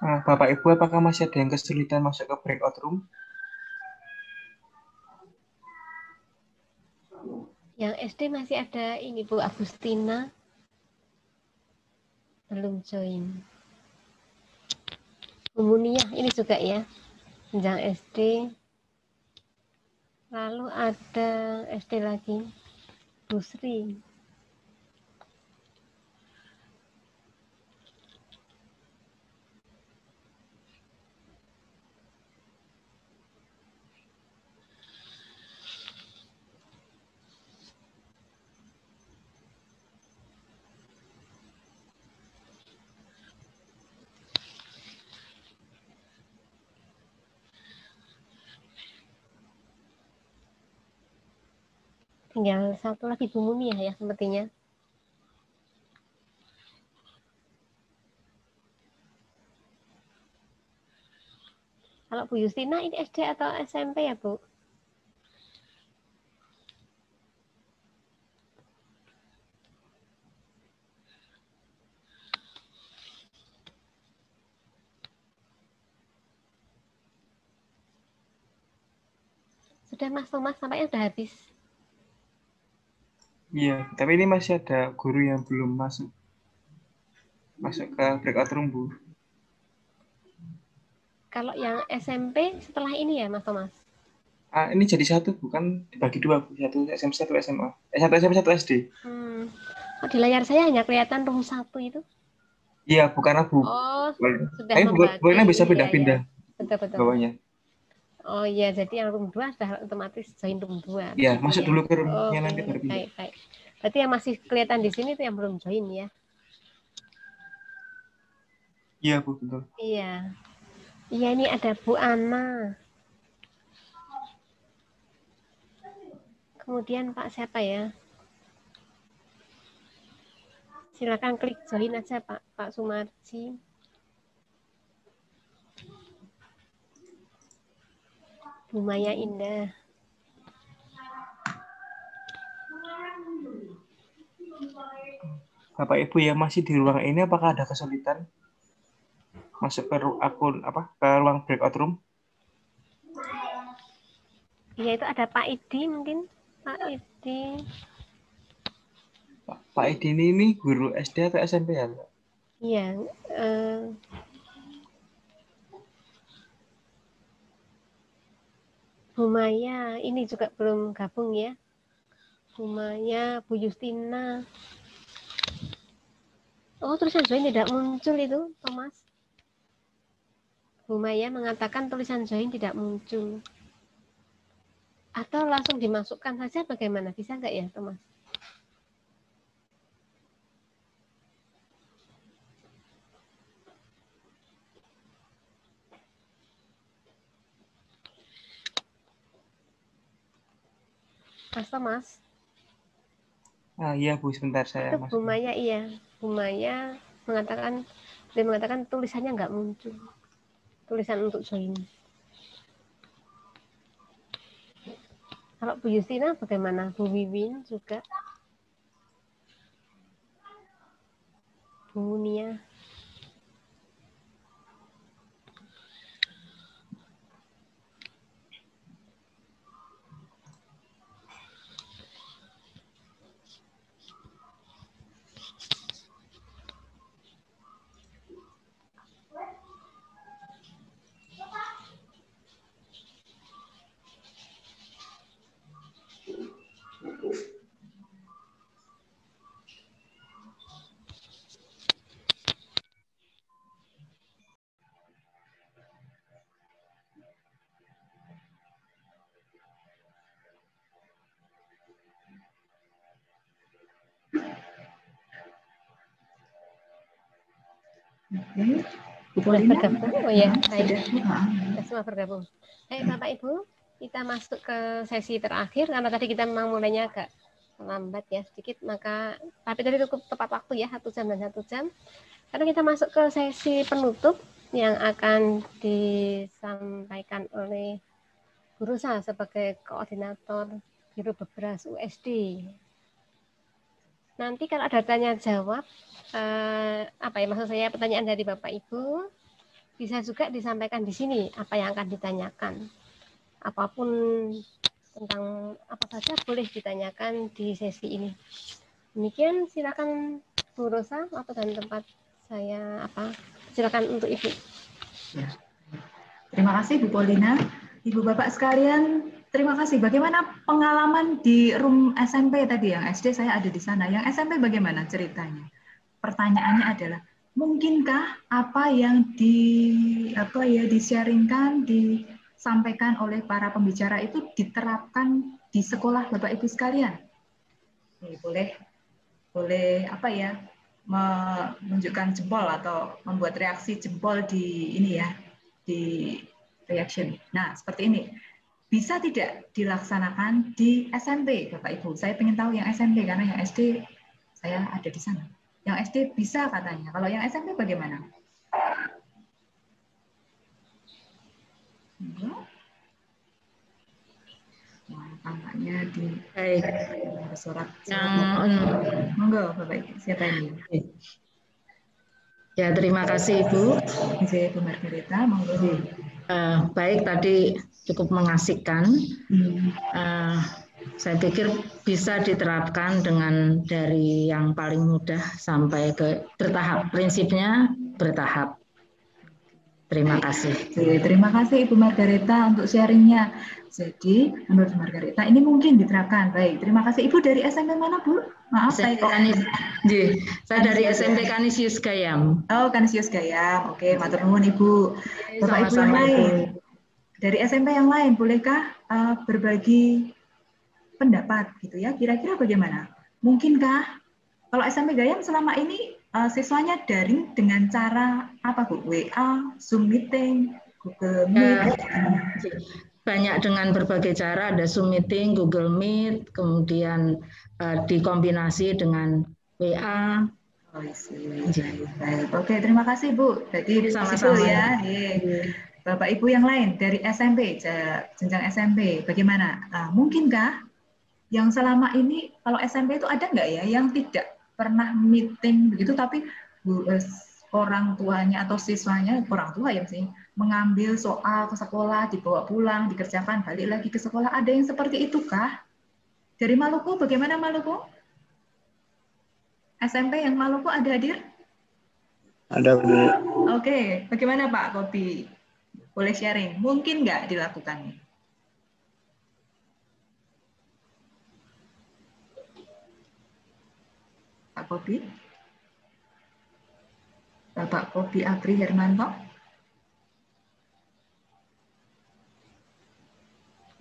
Nah, Bapak Ibu, apakah masih ada yang kesulitan masuk ke breakout room? Yang SD masih ada ini Bu Agustina belum join. Bu Munia ini juga ya, jenjang SD. Lalu ada SD lagi, Bu Sri. Tinggal satu lagi Bu Munia ya sepertinya. Kalau Bu Justina ini SD atau SMP ya Bu? Sudah Mas Thomas, sampainya sudah habis. Iya, tapi ini masih ada guru yang belum masuk ke breakout room, Bu. Kalau yang SMP setelah ini ya Mas Thomas? Ini jadi satu, bukan dibagi dua, Bu. Satu SMP, satu SMA. Satu SMP, satu SD. Oh, di layar saya hanya kelihatan room 1 itu. Iya, bukan Bu. Oh, sudah Tapi membagi. boleh bisa Iya, pindah-pindah Betul. bawahnya. Oh iya, jadi yang room 2 sudah otomatis join room 2. Iya, Gitu masuk ya. dulu ke roomnya Oke, nanti baru pindah. baik. Berarti yang masih kelihatan di sini itu yang belum join ya? Iya, Bu, betul. Iya. Iya, ini ada Bu Ana. Kemudian Pak siapa ya? Silakan klik join aja Pak Sumarji. Bu Maya Indah. Bapak Ibu yang masih di ruang ini apakah ada kesulitan masuk ke ke ruang breakout room? Iya, itu ada Pak Idi mungkin. Pak Idi. Pak Idi ini guru SD atau SMP ya? Iya. Bu Maya, ini juga belum gabung ya. Bu Maya, Bu Justina. Oh, tulisan join tidak muncul itu, Thomas. Bu Maya mengatakan tulisan join tidak muncul. Atau langsung dimasukkan saja bagaimana? Bisa nggak ya, Thomas? Mas Thomas? Iya Bu, sebentar saya itu Bu Maya, iya. Bu Maya mengatakan tulisannya nggak muncul. Tulisan untuk join. Kalau Bu Justina bagaimana? Bu Wiwin juga. Bu Nia. Oke, Bu Polina. Bergabung? Oh ya, baik. Sudah. Semua bergabung. Bapak Ibu, kita masuk ke sesi terakhir karena tadi kita memang mulainya agak lambat ya sedikit, tapi tadi cukup tepat waktu ya, 1 jam dan 1 jam. Karena kita masuk ke sesi penutup yang akan disampaikan oleh Guru Sa sebagai koordinator Biro Bebras USD. Nanti kalau ada tanya jawab, maksud saya pertanyaan dari Bapak Ibu, bisa juga disampaikan di sini apa yang akan ditanyakan. Apapun tentang apa saja boleh ditanyakan di sesi ini. Demikian, silakan Bu Rosa, waktu dan tempat saya silakan untuk Ibu. Ya. Terima kasih Bu Polina. Ibu Bapak sekalian, terima kasih. Bagaimana pengalaman di room SMP tadi? Yang SD saya ada di sana. Yang SMP bagaimana ceritanya? Pertanyaannya adalah, mungkinkah apa yang di-sharingkan, disampaikan oleh para pembicara itu diterapkan di sekolah Bapak Ibu sekalian? Boleh menunjukkan jempol atau membuat reaksi jempol di reaction. Nah, seperti ini. Bisa tidak dilaksanakan di SMP, Bapak Ibu? Saya ingin tahu yang SMP, karena yang SD saya ada di sana. Yang SD bisa katanya. Kalau yang SMP bagaimana? Tampaknya di surat. Monggo, Bapak Ibu. Siapa ini? Ya, terima kasih Ibu. Bu Margareta, monggo. Baik, tadi cukup mengasihkan. Saya pikir bisa diterapkan dengan dari yang paling mudah sampai ke bertahap. Prinsipnya bertahap. Terima kasih. Terima kasih Ibu Margareta untuk sharingnya. Jadi, menurut Margareta ini mungkin diterapkan. Baik, terima kasih. Ibu dari SMP mana, Bu? Maaf, saya dari SMP Kanisius Gayam. Oh, Kanisius Gayam. Oke, matur nuwun Ibu. Bapak Ibu yang lain. Dari SMP yang lain, bolehkah berbagi pendapat gitu ya? Kira-kira bagaimana? Mungkinkah kalau SMP Gayam selama ini siswanya daring dengan cara apa, Bu? WA, Zoom meeting, Google Meet? Banyak dengan berbagai cara, ada Zoom meeting, Google Meet, kemudian dikombinasi dengan WA. Oh, baik. Oke, terima kasih Bu. Jadi Sama-sama ya. Bapak Ibu yang lain dari SMP, jenjang SMP, bagaimana? Mungkinkah yang selama ini kalau SMP itu ada nggak ya yang tidak pernah meeting begitu, tapi orang tuanya atau siswanya, orang tua ya sih, mengambil soal ke sekolah, dibawa pulang, dikerjakan, balik lagi ke sekolah. Ada yang seperti itu kah? Dari Maluku, bagaimana Maluku? SMP yang Maluku ada hadir? Ada, Bu. Oke, bagaimana Pak Kopi? Boleh sharing? Mungkin nggak dilakukan? Pak Kopi? Bapak Kopi Apri Hermanto?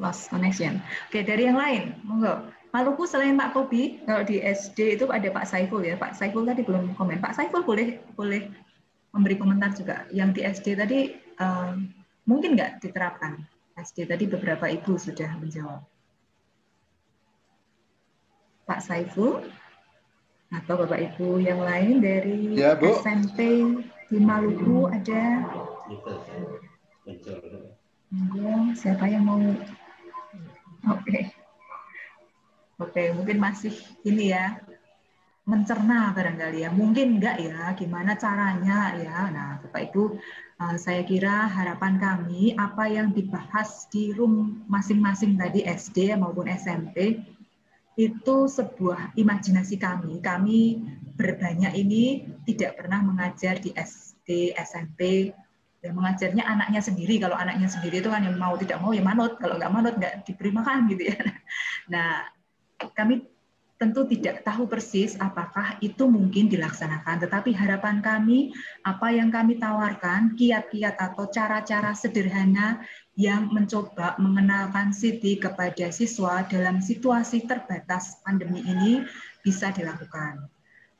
Lost connection. Oke, dari yang lain, monggo. Maluku selain Pak Kopi, kalau di SD itu ada Pak Saiful ya. Pak Saiful tadi belum komen. Pak Saiful boleh memberi komentar juga. Yang di SD tadi mungkin nggak diterapkan. SD tadi beberapa ibu sudah menjawab. Pak Saiful atau Bapak Ibu yang lain dari ya, Bu. SMP di Maluku ada? Siapa yang mau? Oke, mungkin masih ini ya, mencerna barangkali ya. Mungkin enggak ya, gimana caranya ya. Nah, Bapak Ibu, saya kira harapan kami apa yang dibahas di room masing-masing tadi SD maupun SMP itu sebuah imajinasi kami. Kami berbanyak ini tidak pernah mengajar di SD, SMP, ya mengajarnya anaknya sendiri. Kalau anaknya sendiri itu kan yang mau tidak mau ya manut, kalau nggak manut nggak diberi makan gitu ya. Nah, kami tentu tidak tahu persis apakah itu mungkin dilaksanakan, tetapi harapan kami, apa yang kami tawarkan, kiat-kiat atau cara-cara sederhana yang mencoba mengenalkan Siti kepada siswa dalam situasi terbatas pandemi ini bisa dilakukan.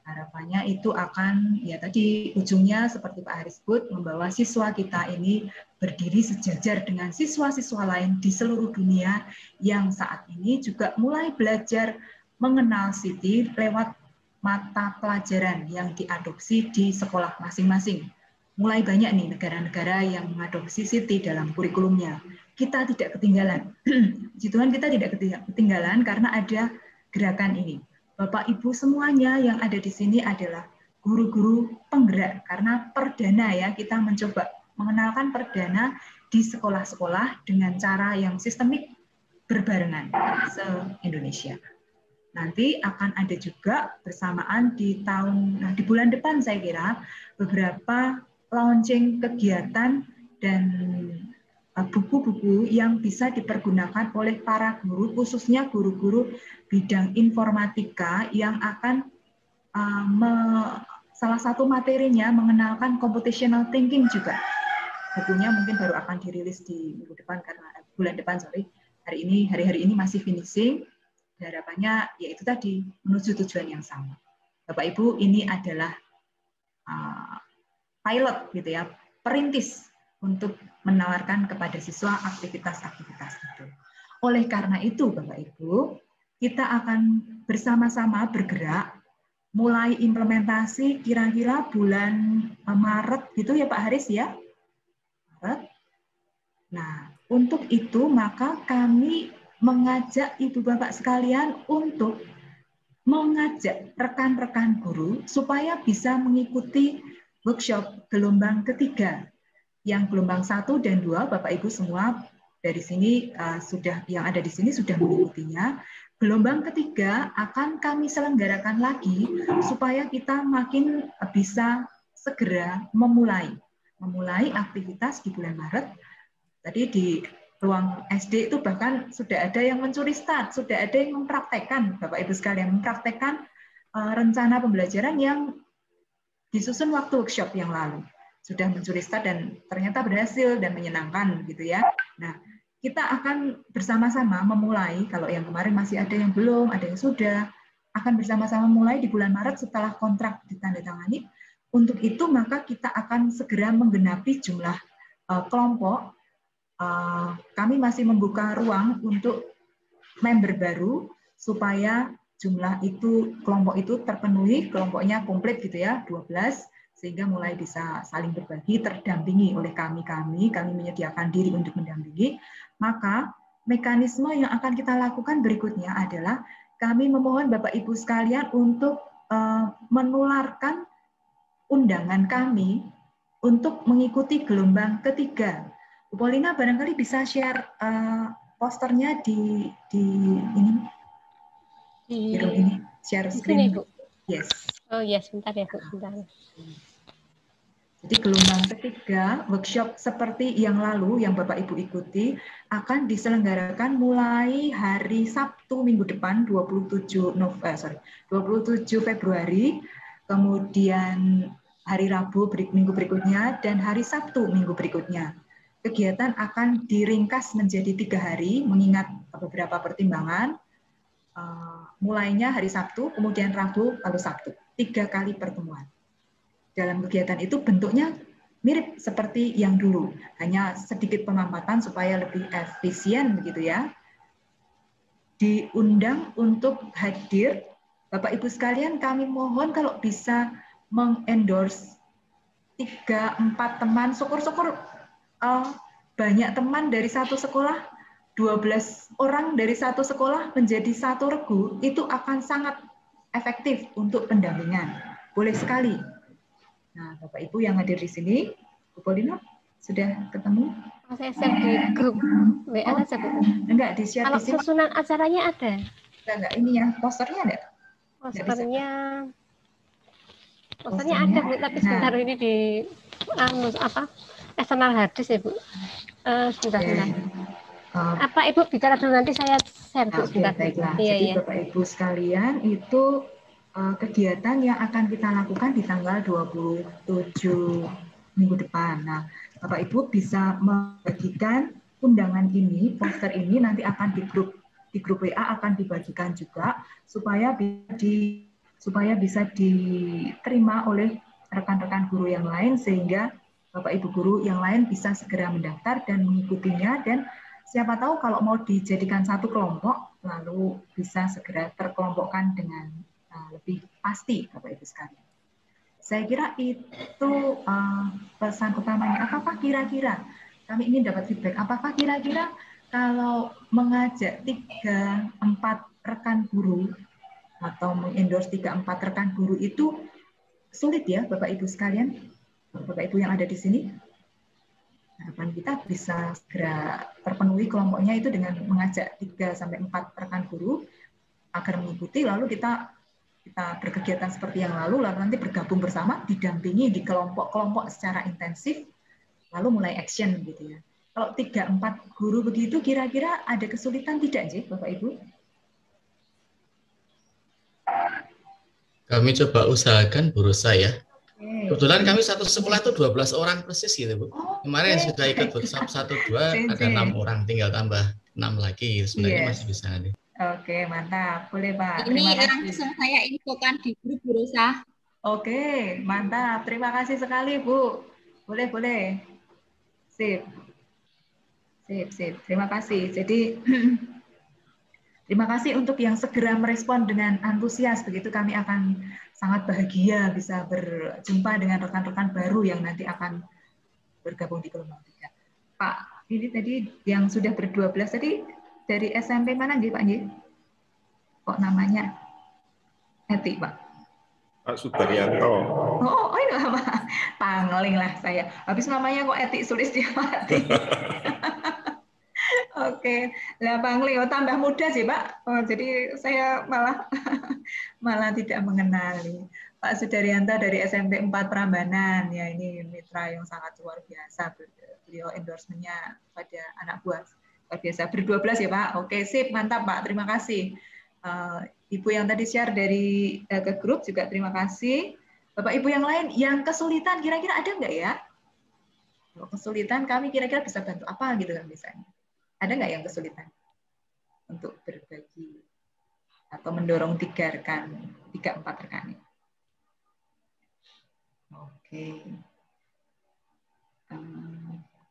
Harapannya itu akan, ya tadi ujungnya seperti Pak Haris sebut, membawa siswa kita ini berdiri sejajar dengan siswa-siswa lain di seluruh dunia yang saat ini juga mulai belajar mengenal Siti lewat mata pelajaran yang diadopsi di sekolah masing-masing. Mulai banyak nih negara-negara yang mengadopsi Siti dalam kurikulumnya. Kita tidak ketinggalan. Puji Tuhan kita tidak ketinggalan karena ada gerakan ini. Bapak Ibu semuanya yang ada di sini adalah guru-guru penggerak karena perdana ya, kita mencoba mengenalkan perdana di sekolah-sekolah dengan cara yang sistemik berbarengan se-Indonesia. Nanti akan ada juga bersamaan di bulan depan saya kira beberapa launching kegiatan dan buku-buku yang bisa dipergunakan oleh para guru, khususnya guru-guru bidang informatika yang akan salah satu materinya mengenalkan computational thinking juga. Bukunya mungkin baru akan dirilis di minggu depan karena bulan depan, hari-hari ini masih finishing. Harapannya yaitu tadi menuju tujuan yang sama. Bapak Ibu, ini adalah pilot gitu ya, perintis untuk menawarkan kepada siswa aktivitas-aktivitas itu. Oleh karena itu, Bapak Ibu, kita akan bersama-sama bergerak mulai implementasi kira-kira bulan Maret gitu ya Pak Haris ya. Maret. Nah, untuk itu maka kami mengajak Ibu Bapak sekalian untuk mengajak rekan-rekan guru supaya bisa mengikuti workshop gelombang ketiga. Yang gelombang 1 dan 2 Bapak Ibu semua dari sini yang ada di sini sudah mengikutinya. Gelombang ketiga akan kami selenggarakan lagi supaya kita makin bisa segera memulai aktivitas di bulan Maret. Tadi di ruang SD itu bahkan sudah ada yang mencuri start, sudah ada yang mempraktekkan, Bapak Ibu sekalian, mempraktekkan rencana pembelajaran yang disusun waktu workshop yang lalu. Sudah mencuri start dan ternyata berhasil dan menyenangkan gitu ya. Nah, kita akan bersama-sama memulai, kalau yang kemarin masih ada yang belum, ada yang sudah, akan bersama-sama mulai di bulan Maret setelah kontrak ditandatangani. Untuk itu maka kita akan segera menggenapi jumlah kelompok. Kami masih membuka ruang untuk member baru supaya jumlah itu, kelompok itu terpenuhi, kelompoknya komplit gitu ya, 12, sehingga mulai bisa saling berbagi, terdampingi oleh kami menyediakan diri untuk mendampingi, maka mekanisme yang akan kita lakukan berikutnya adalah kami memohon Bapak Ibu sekalian untuk menularkan undangan kami untuk mengikuti gelombang ketiga. Bu Polina barangkali bisa share posternya di ini. Di room ini, share screen. Sini, Bu. Yes. Oh yes, sebentar ya Bu, sebentar. Jadi gelombang ketiga workshop seperti yang lalu yang Bapak Ibu ikuti akan diselenggarakan mulai hari Sabtu minggu depan 27 Februari, kemudian hari Rabu minggu berikutnya dan hari Sabtu minggu berikutnya. Kegiatan akan diringkas menjadi 3 hari mengingat beberapa pertimbangan. Mulainya hari Sabtu, kemudian Rabu, lalu Sabtu. 3 kali pertemuan. Dalam kegiatan itu bentuknya mirip seperti yang dulu, hanya sedikit pengamatan supaya lebih efisien begitu ya. Diundang untuk hadir, Bapak Ibu sekalian kami mohon kalau bisa mengendorse 3-4 teman, syukur-syukur banyak teman dari satu sekolah, 12 orang dari satu sekolah menjadi satu regu, itu akan sangat efektif untuk pendampingan. Boleh sekali. Nah, Bapak Ibu yang hadir di sini, Bu Polina, sudah ketemu? Saya share di grup WA saja, Bu. Enggak, di-share Kalau di sini. susunan acaranya ada? Enggak, ini ya, posternya ada? Posternya ada, Bu, tapi sebentar ini di eksternal harddisk ya, Bu. Sebentar. Apa Ibu bicara dulu, nanti saya share, Bu, sebentar. Baiklah. Iya. Jadi Bapak Ibu sekalian, itu kegiatan yang akan kita lakukan di tanggal 27 minggu depan. Nah, Bapak Ibu bisa membagikan undangan ini, poster ini nanti akan di grup WA akan dibagikan juga supaya bisa diterima oleh rekan-rekan guru yang lain sehingga Bapak Ibu guru yang lain bisa segera mendaftar dan mengikutinya, dan siapa tahu kalau mau dijadikan satu kelompok lalu bisa segera terkelompokkan dengan lebih pasti, Bapak Ibu sekalian. Saya kira itu pesan utamanya. Apakah kira-kira kami ingin dapat feedback? Apakah kira-kira kalau mengajak 3-4 rekan guru atau mengendorse 3-4 rekan guru itu sulit ya, Bapak Ibu sekalian, Bapak Ibu yang ada di sini? Harapan kita bisa segera terpenuhi kelompoknya itu dengan mengajak 3-4 rekan guru agar mengikuti, lalu kita berkegiatan seperti yang lalu nanti bergabung bersama, didampingi di kelompok-kelompok secara intensif, lalu mulai action gitu ya. Kalau 3-4 guru begitu, kira-kira ada kesulitan tidak sih, Bapak Ibu? Kami coba usahakan berusaha ya. Kebetulan kami satu sekolah itu 12 orang persis gitu, Bu. Kemarin sudah ikut workshop 1-2, ada 6 orang, tinggal tambah 6 lagi. Sebenarnya masih bisa nih. Oke, mantap. Boleh, Pak. Ini langsung saya infokan di grup berusaha. Oke, mantap. Terima kasih sekali, Bu. Boleh. Sip. Terima kasih. Jadi, terima kasih untuk yang segera merespon dengan antusias. Begitu kami akan sangat bahagia bisa berjumpa dengan rekan-rekan baru yang nanti akan bergabung di gelombang 3. Pak, ini tadi yang sudah ber-12 tadi dari SMP mana nggih, Pak nggih? Kok namanya Eti, Pak? Pak Sudaryanto. Oh ini Pak. Pangling lah saya. Habis namanya kok Eti Sulistiawati. Oke, lah Pangling, tambah muda sih Pak. Jadi saya malah tidak mengenali. Pak Sudaryanto dari SMP 4 Prambanan, ya ini mitra yang sangat luar biasa. Beliau endorsement-nya pada anak buah. Luar biasa, ber-12 ya Pak. Oke, sip, mantap Pak, terima kasih. Ibu yang tadi share dari ke grup juga terima kasih. Bapak Ibu yang lain yang kesulitan kira-kira ada nggak ya? Kalau kesulitan kami kira-kira bisa bantu apa gitu kan misalnya. Ada nggak yang kesulitan untuk berbagi atau mendorong 3-4 rekan? Oke.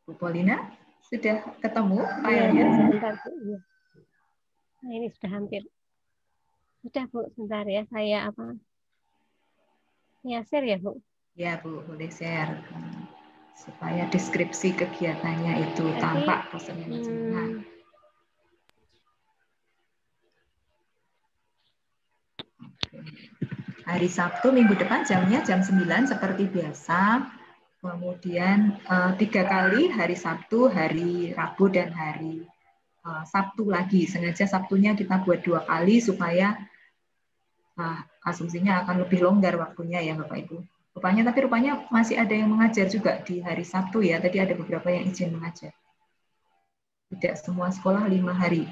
Bu Polina sudah ketemu filenya? Sebentar, Bu. Nah, ini sudah hampir. Sudah Bu, sebentar ya, saya apa? Ya, share ya Bu. Ya Bu, boleh share supaya deskripsi kegiatannya itu tampak peserta. Hari Sabtu minggu depan jamnya jam 9 seperti biasa. Kemudian 3 kali hari Sabtu, hari Rabu, dan hari Sabtu lagi. Sengaja Sabtunya kita buat 2 kali supaya asumsinya akan lebih longgar waktunya ya Bapak Ibu. Rupanya masih ada yang mengajar juga di hari Sabtu ya. Tadi ada beberapa yang izin mengajar. Tidak semua sekolah 5 hari.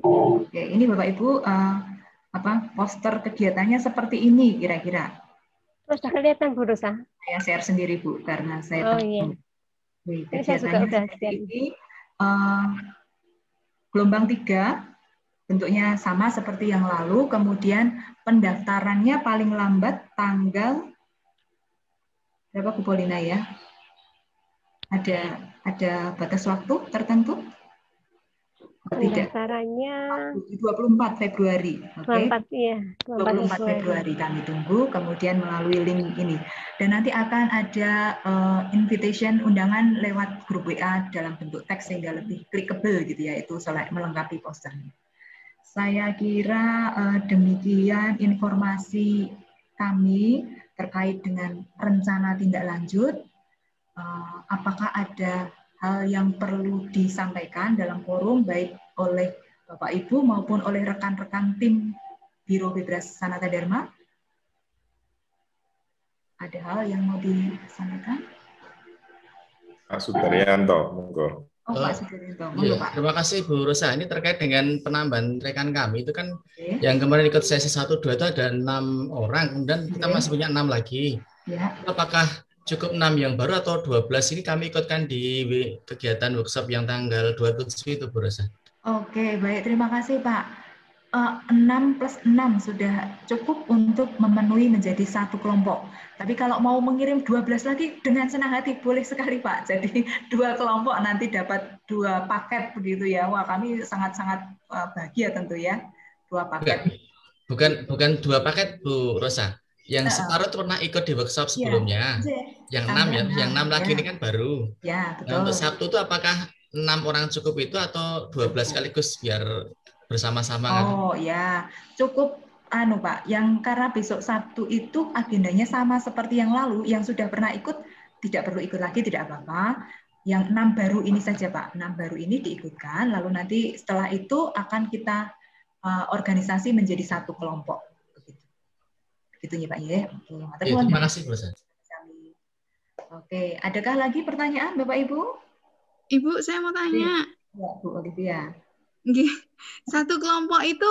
Oke, ini Bapak Ibu poster kegiatannya seperti ini kira-kira. Terus sudah kelihatan Bu Rosa? Saya share sendiri Bu karena saya iya. Kegiatannya seperti ini. Gelombang 3 bentuknya sama seperti yang lalu. Kemudian pendaftarannya paling lambat tanggal berapa Bu Polina ya? Ada batas waktu tertentu? Pendaftarannya 24 Februari. Oke. 24 iya, 24 Februari kami tunggu, kemudian melalui link ini. Dan nanti akan ada invitation undangan lewat grup WA dalam bentuk teks sehingga lebih clickable gitu ya, itu melengkapi posternya. Saya kira demikian informasi kami terkait dengan rencana tindak lanjut. Apakah ada hal yang perlu disampaikan dalam forum baik oleh Bapak Ibu maupun oleh rekan-rekan tim Biro Bebras Sanata Dharma? Ada hal yang mau disampaikan? Pak Sudaryanto, monggo. Pak Sudaryanto, monggo iya, Pak. Terima kasih Bu Rosa. Ini terkait dengan penambahan rekan kami itu kan yang kemarin ikut sesi 1, 2 itu ada 6 orang, kemudian kita masih punya 6 lagi. Ya. Apakah cukup 6 yang baru atau 12 ini kami ikutkan di kegiatan workshop yang tanggal 27 itu Bu Rosa? Oke, baik. Terima kasih Pak. 6 plus 6 sudah cukup untuk memenuhi menjadi satu kelompok. Tapi kalau mau mengirim 12 lagi dengan senang hati boleh sekali Pak. Jadi 2 kelompok nanti dapat 2 paket begitu ya. Wah, kami sangat-sangat bahagia tentu ya. 2 paket. Bukan 2 paket Bu Rosa. Yang separuh pernah ikut di workshop sebelumnya. Yang 6 ya, yang 6 lagi ini kan baru. Ya, betul. Nah, untuk Sabtu itu apakah 6 orang cukup itu atau 12 sekaligus biar bersama-sama kan? Oh ya, cukup Pak, yang karena besok Sabtu itu agendanya sama seperti yang lalu, yang sudah pernah ikut tidak perlu ikut lagi, tidak apa-apa. Yang 6 baru ini saja Pak, 6 baru ini diikutkan, lalu nanti setelah itu akan kita organisasi menjadi satu kelompok. Begitu ya Pak ya. Oke, terima kasih Bu Rosa. Oke, adakah lagi pertanyaan Bapak Ibu? Ibu, saya mau tanya. Ya, Bu Olivia. Satu kelompok itu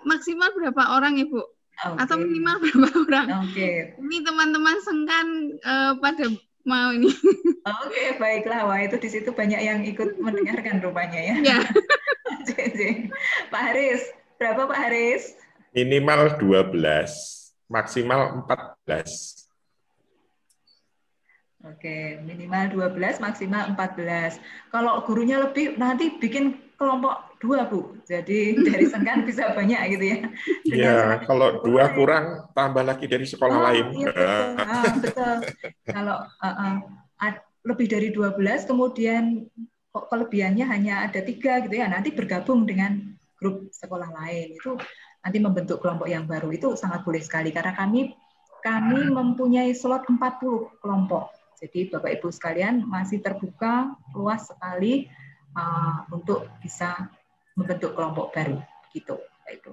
maksimal berapa orang Ibu? Atau minimal berapa orang? Oke. Ini teman-teman sengkan pada mau ini. Oke, baiklah. Wah, itu di situ banyak yang ikut mendengarkan rupanya ya. Ya. Pak Haris, berapa Pak Haris? Minimal 12, maksimal 14. Oke, minimal 12, maksimal 14. Kalau gurunya lebih, nanti bikin kelompok 2, Bu. Jadi dari sengkan bisa banyak gitu ya. Iya, kalau 2 kurang, tambah lagi dari sekolah lain. Iya, betul. Betul. Kalau lebih dari 12, kemudian kok kelebihannya hanya ada 3 gitu ya, nanti bergabung dengan grup sekolah lain. Itu nanti membentuk kelompok yang baru. Itu sangat boleh sekali, karena kami mempunyai slot 40 kelompok. Jadi Bapak Ibu sekalian masih terbuka luas sekali untuk bisa membentuk kelompok baru, gitu, Bapak Ibu.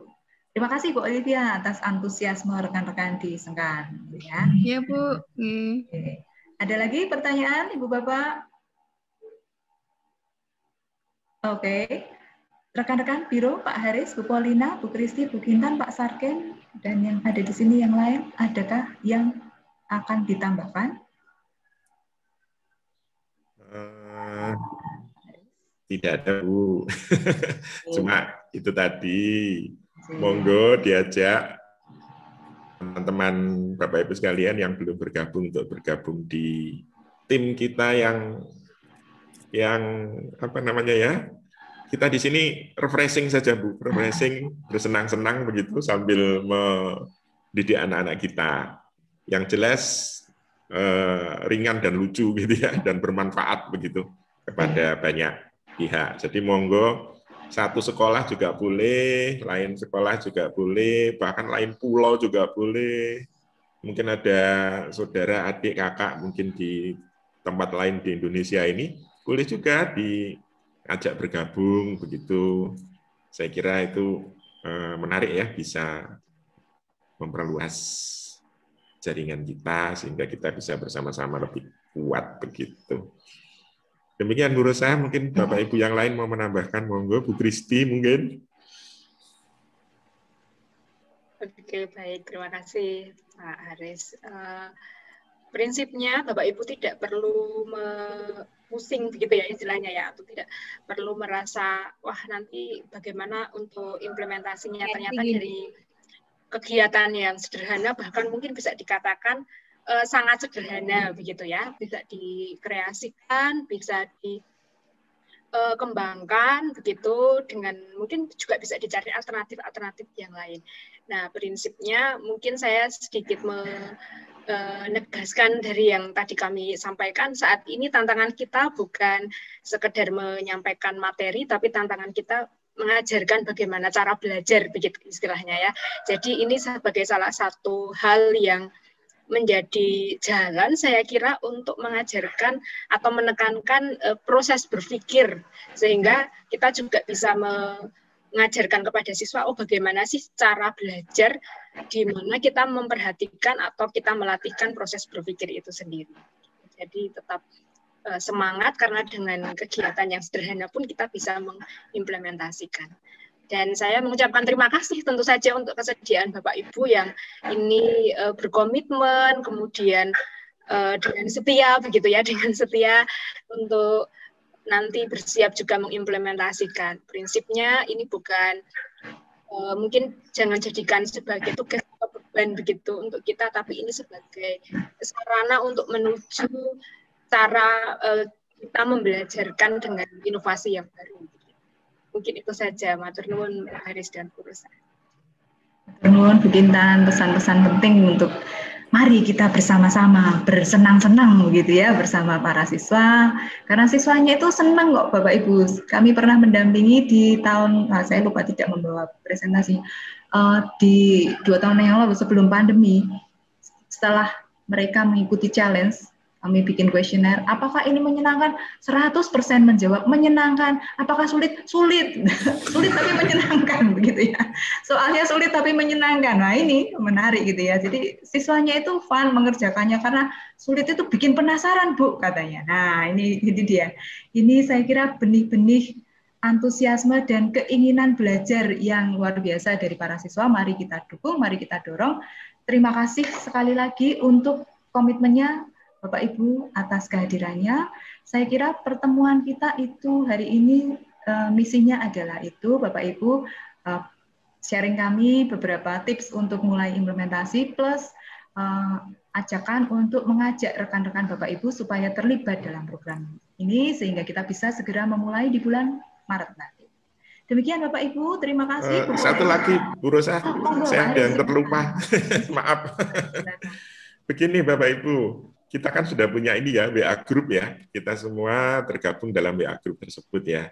Terima kasih Bu Olivia atas antusiasme rekan-rekan di Sengkan. Ya. Iya Bu. Oke. Ada lagi pertanyaan Ibu Bapak? Oke. Rekan-rekan Biro, Pak Haris, Bu Polina, Bu Kristi, Bu Kintan, Pak Sarken, dan yang ada di sini yang lain, adakah yang akan ditambahkan? Tidak ada Bu. Cuma itu tadi. Monggo diajak teman-teman Bapak Ibu sekalian yang belum bergabung untuk bergabung di tim kita yang apa namanya ya, kita di sini refreshing saja Bu, refreshing, bersenang-senang begitu sambil mendidik anak-anak kita. Yang jelas ringan dan lucu gitu ya, dan bermanfaat begitu kepada banyak pihak. Jadi monggo satu sekolah juga boleh, lain sekolah juga boleh, bahkan lain pulau juga boleh. Mungkin ada saudara, adik, kakak mungkin di tempat lain di Indonesia ini, boleh juga diajak bergabung begitu. Saya kira itu menarik ya, bisa memperluas jaringan kita sehingga kita bisa bersama-sama lebih kuat begitu. Demikian Bu Rosa, mungkin Bapak Ibu yang lain mau menambahkan, monggo. Bu Kristi mungkin. Oke, baik, terima kasih Pak Haris. Prinsipnya Bapak Ibu tidak perlu pusing begitu ya istilahnya ya, atau tidak perlu merasa wah nanti bagaimana untuk implementasinya, ternyata dari kegiatan yang sederhana bahkan mungkin bisa dikatakan sangat sederhana begitu ya, bisa dikreasikan, bisa dikembangkan begitu, dengan mungkin juga bisa dicari alternatif-alternatif yang lain. Nah, prinsipnya mungkin saya sedikit menegaskan dari yang tadi kami sampaikan, saat ini tantangan kita bukan sekedar menyampaikan materi, tapi tantangan kita mengajarkan bagaimana cara belajar begitu istilahnya ya. Jadi ini sebagai salah satu hal yang menjadi jalan saya kira untuk mengajarkan atau menekankan proses berpikir, sehingga kita juga bisa mengajarkan kepada siswa oh bagaimana sih cara belajar, di mana kita memperhatikan atau kita melatihkan proses berpikir itu sendiri. Jadi tetap semangat, karena dengan kegiatan yang sederhana pun kita bisa mengimplementasikan. Dan saya mengucapkan terima kasih tentu saja untuk kesediaan Bapak Ibu yang ini berkomitmen, kemudian dengan setia begitu ya, dengan setia untuk nanti bersiap juga mengimplementasikan. Prinsipnya ini bukan mungkin jangan jadikan sebagai tugas atau beban begitu untuk kita, tapi ini sebagai sarana untuk menuju cara kita membelajarkan dengan inovasi yang baru. Mungkin itu saja, matur nuwun Pak Haris dan Bu Rosa. Matur nuwun Bu Kintan, pesan-pesan penting untuk mari kita bersama-sama bersenang-senang gitu ya bersama para siswa, karena siswanya itu senang kok Bapak Ibu. Kami pernah mendampingi di tahun, saya lupa tidak membawa presentasi, di 2 tahun yang lalu sebelum pandemi. Setelah mereka mengikuti challenge, kami bikin kuesioner, apakah ini menyenangkan? 100% menjawab menyenangkan. Apakah sulit? Sulit. Sulit tapi menyenangkan begitu ya. Soalnya sulit tapi menyenangkan. Nah, ini menarik gitu ya. Jadi siswanya itu fun mengerjakannya, karena sulit itu bikin penasaran, Bu, katanya. Nah, ini dia. Ini saya kira benih-benih antusiasme dan keinginan belajar yang luar biasa dari para siswa. Mari kita dukung, mari kita dorong. Terima kasih sekali lagi untuk komitmennya Bapak Ibu atas kehadirannya. Saya kira pertemuan kita itu hari ini misinya adalah itu, Bapak Ibu, sharing kami beberapa tips untuk mulai implementasi, plus ajakan untuk mengajak rekan-rekan Bapak Ibu supaya terlibat dalam program ini, sehingga kita bisa segera memulai di bulan Maret nanti. Demikian Bapak Ibu, terima kasih. Satu lagi Bu Rosa, saya ada yang terlupa. Maaf. Begini Bapak Ibu, kita kan sudah punya ini ya, WA Group ya. Kita semua tergabung dalam WA Group tersebut ya.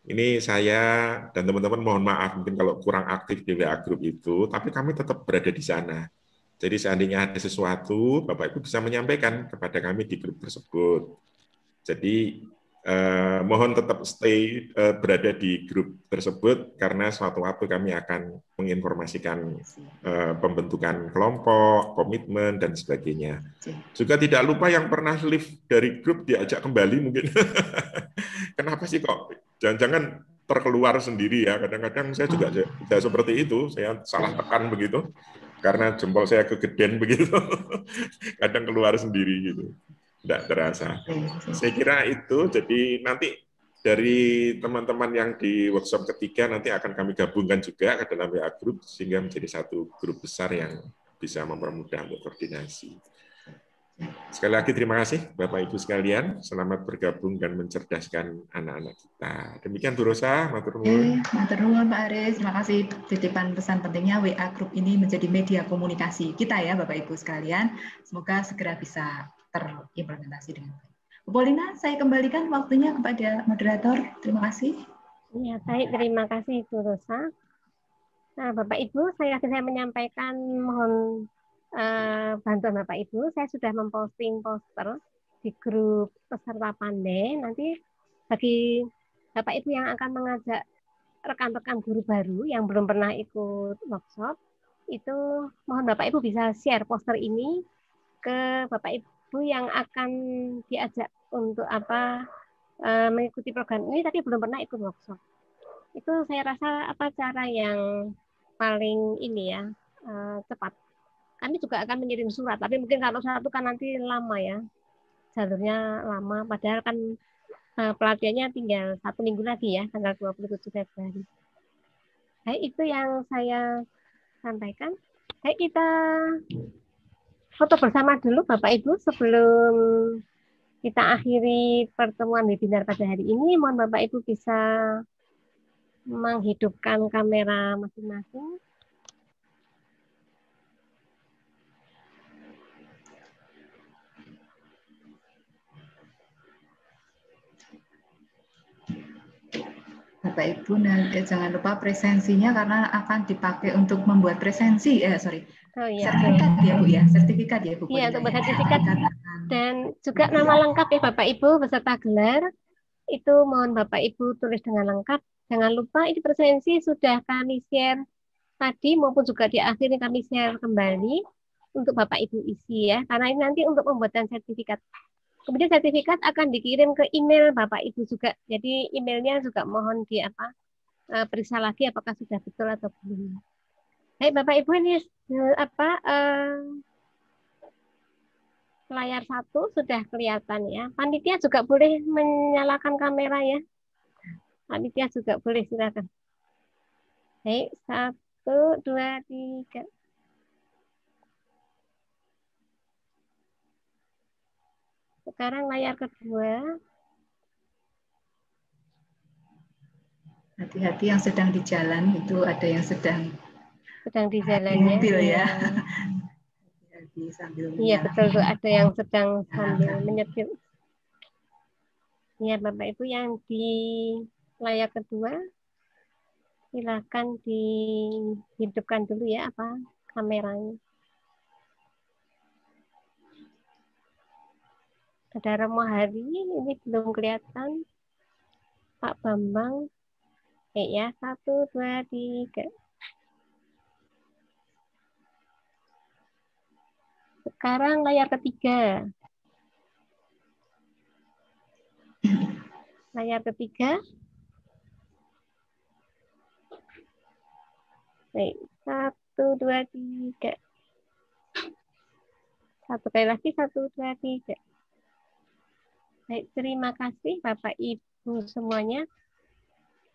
Ini saya dan teman-teman mohon maaf mungkin kalau kurang aktif di WA Group itu, tapi kami tetap berada di sana. Jadi seandainya ada sesuatu, Bapak Ibu bisa menyampaikan kepada kami di grup tersebut. Jadi mohon tetap stay berada di grup tersebut, karena suatu waktu kami akan menginformasikan pembentukan kelompok, komitmen, dan sebagainya. Juga tidak lupa yang pernah leave dari grup diajak kembali mungkin. Kenapa sih kok? Jangan-jangan terkeluar sendiri ya. Kadang-kadang saya juga seperti itu, saya salah tekan begitu, karena jempol saya kegedean begitu. Kadang keluar sendiri gitu. Tidak terasa. Saya kira itu, jadi nanti dari teman-teman yang di workshop ketiga nanti akan kami gabungkan juga ke dalam WA Group, sehingga menjadi satu grup besar yang bisa mempermudah untuk koordinasi. Sekali lagi terima kasih Bapak Ibu sekalian, selamat bergabung dan mencerdaskan anak-anak kita. Demikian Bu Rosa, matur nuwun. Matur nuwun Pak Aris, terima kasih titipan pesan pentingnya WA Group ini menjadi media komunikasi kita ya Bapak Ibu sekalian. Semoga segera bisa terimplementasi dengan baik. Bu Polina, saya kembalikan waktunya kepada moderator. Terima kasih. Ya, baik, terima kasih Bu Rosa. Nah, Bapak Ibu, saya menyampaikan mohon bantuan Bapak Ibu. Saya sudah memposting poster di grup peserta pandai. Nanti bagi Bapak Ibu yang akan mengajak rekan-rekan guru baru yang belum pernah ikut workshop, itu mohon Bapak Ibu bisa share poster ini ke Bapak Ibu yang akan diajak untuk mengikuti program ini tapi belum pernah ikut workshop. Itu saya rasa cara yang paling cepat. Kami juga akan mengirim surat, tapi mungkin kalau satu kan nanti lama ya, jalurnya lama. Padahal kan pelatihannya tinggal 1 minggu lagi ya, tanggal 27 Februari. Baik, itu yang saya sampaikan. Baik, kita foto bersama dulu Bapak Ibu sebelum kita akhiri pertemuan webinar pada hari ini. Mohon Bapak Ibu bisa menghidupkan kamera masing-masing. Bapak Ibu, jangan lupa presensinya karena akan dipakai untuk membuat presensi. Oh, iya. Sertifikat ya Bu ya, sertifikat ya Bu. Iya, untuk sertifikat dan juga nama lengkap ya Bapak Ibu beserta gelar. Itu mohon Bapak Ibu tulis dengan lengkap. Jangan lupa ini presensi sudah kami share tadi maupun juga di akhir ini kami share kembali untuk Bapak Ibu isi ya. Karena ini nanti untuk pembuatan sertifikat. Kemudian sertifikat akan dikirim ke email Bapak Ibu juga. Jadi emailnya juga mohon periksa lagi apakah sudah betul atau belum. Baik Bapak Ibu, ini layar 1 sudah kelihatan ya. Panitia juga boleh menyalakan kamera ya. Panitia juga boleh, silakan. Baik, 1, 2, 3. Sekarang layar kedua. Hati-hati yang sedang di jalan, itu ada yang sedang di jalan mobil ya. Hati-hati sambil iya betul tuh, ada yang sedang sambil menyetir. Ya Bapak Ibu yang di layar kedua, silakan dihidupkan dulu ya kameranya. Ada Romo Hari, ini belum kelihatan. Pak Bambang. Ya, 1, 2, 3. Sekarang layar ketiga. Layar ketiga. Baik, 1, 2, 3. Satu kali lagi, 1, 2, 3. Baik, terima kasih Bapak Ibu semuanya.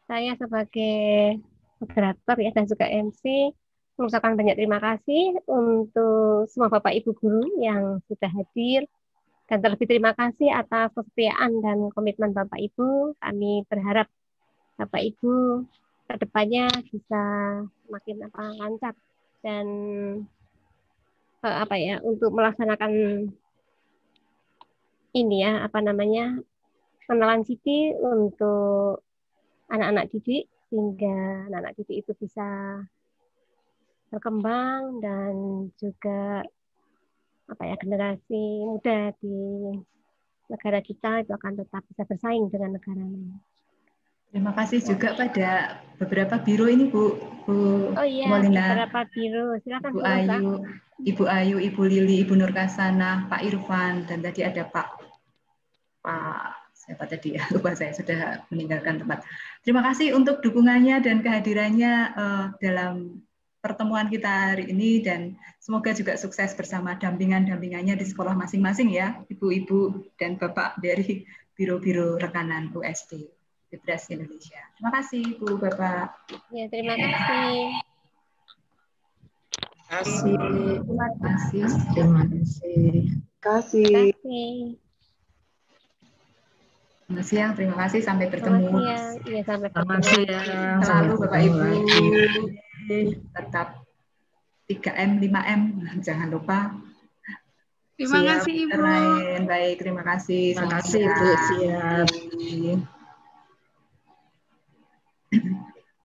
Saya sebagai moderator ya dan juga MC mengucapkan banyak terima kasih untuk semua Bapak Ibu guru yang sudah hadir, dan terlebih terima kasih atas kesetiaan dan komitmen Bapak Ibu. Kami berharap Bapak Ibu kedepannya bisa makin lancar dan untuk melaksanakan ini ya pengenalan Citi untuk anak-anak didik, sehingga anak-anak didik itu bisa berkembang dan juga generasi muda di negara kita itu akan tetap bisa bersaing dengan negara lain. Terima kasih juga pada beberapa biro ini Bu Oh iya, Molina, beberapa biro. Silakan Ibu Ayu, Ibu Lili, Ibu Nurkasana, Pak Irfan, dan tadi ada Pak siapa tadi ya, lupa saya, sudah meninggalkan tempat. Terima kasih untuk dukungannya dan kehadirannya dalam pertemuan kita hari ini, dan semoga juga sukses bersama dampingannya di sekolah masing-masing ya, Ibu-ibu dan Bapak dari biro-biro rekanan USD Federasi Indonesia. Terima kasih Bu, Bapak. Ya, terima kasih. Terima kasih. Terima kasih. kasih. Terima kasih. Selamat siang, terima kasih. Sampai bertemu. Selamat siang. Iya, sampai Selamat bertemu. siang. Selalu Sampai Bapak ketemu Ibu lagi. tetap 3M, 5M, jangan lupa. Terima Siap, kasih Ibu. Lain. Baik, terima kasih. Terima Selamat kasih, Bu. siang. Siap.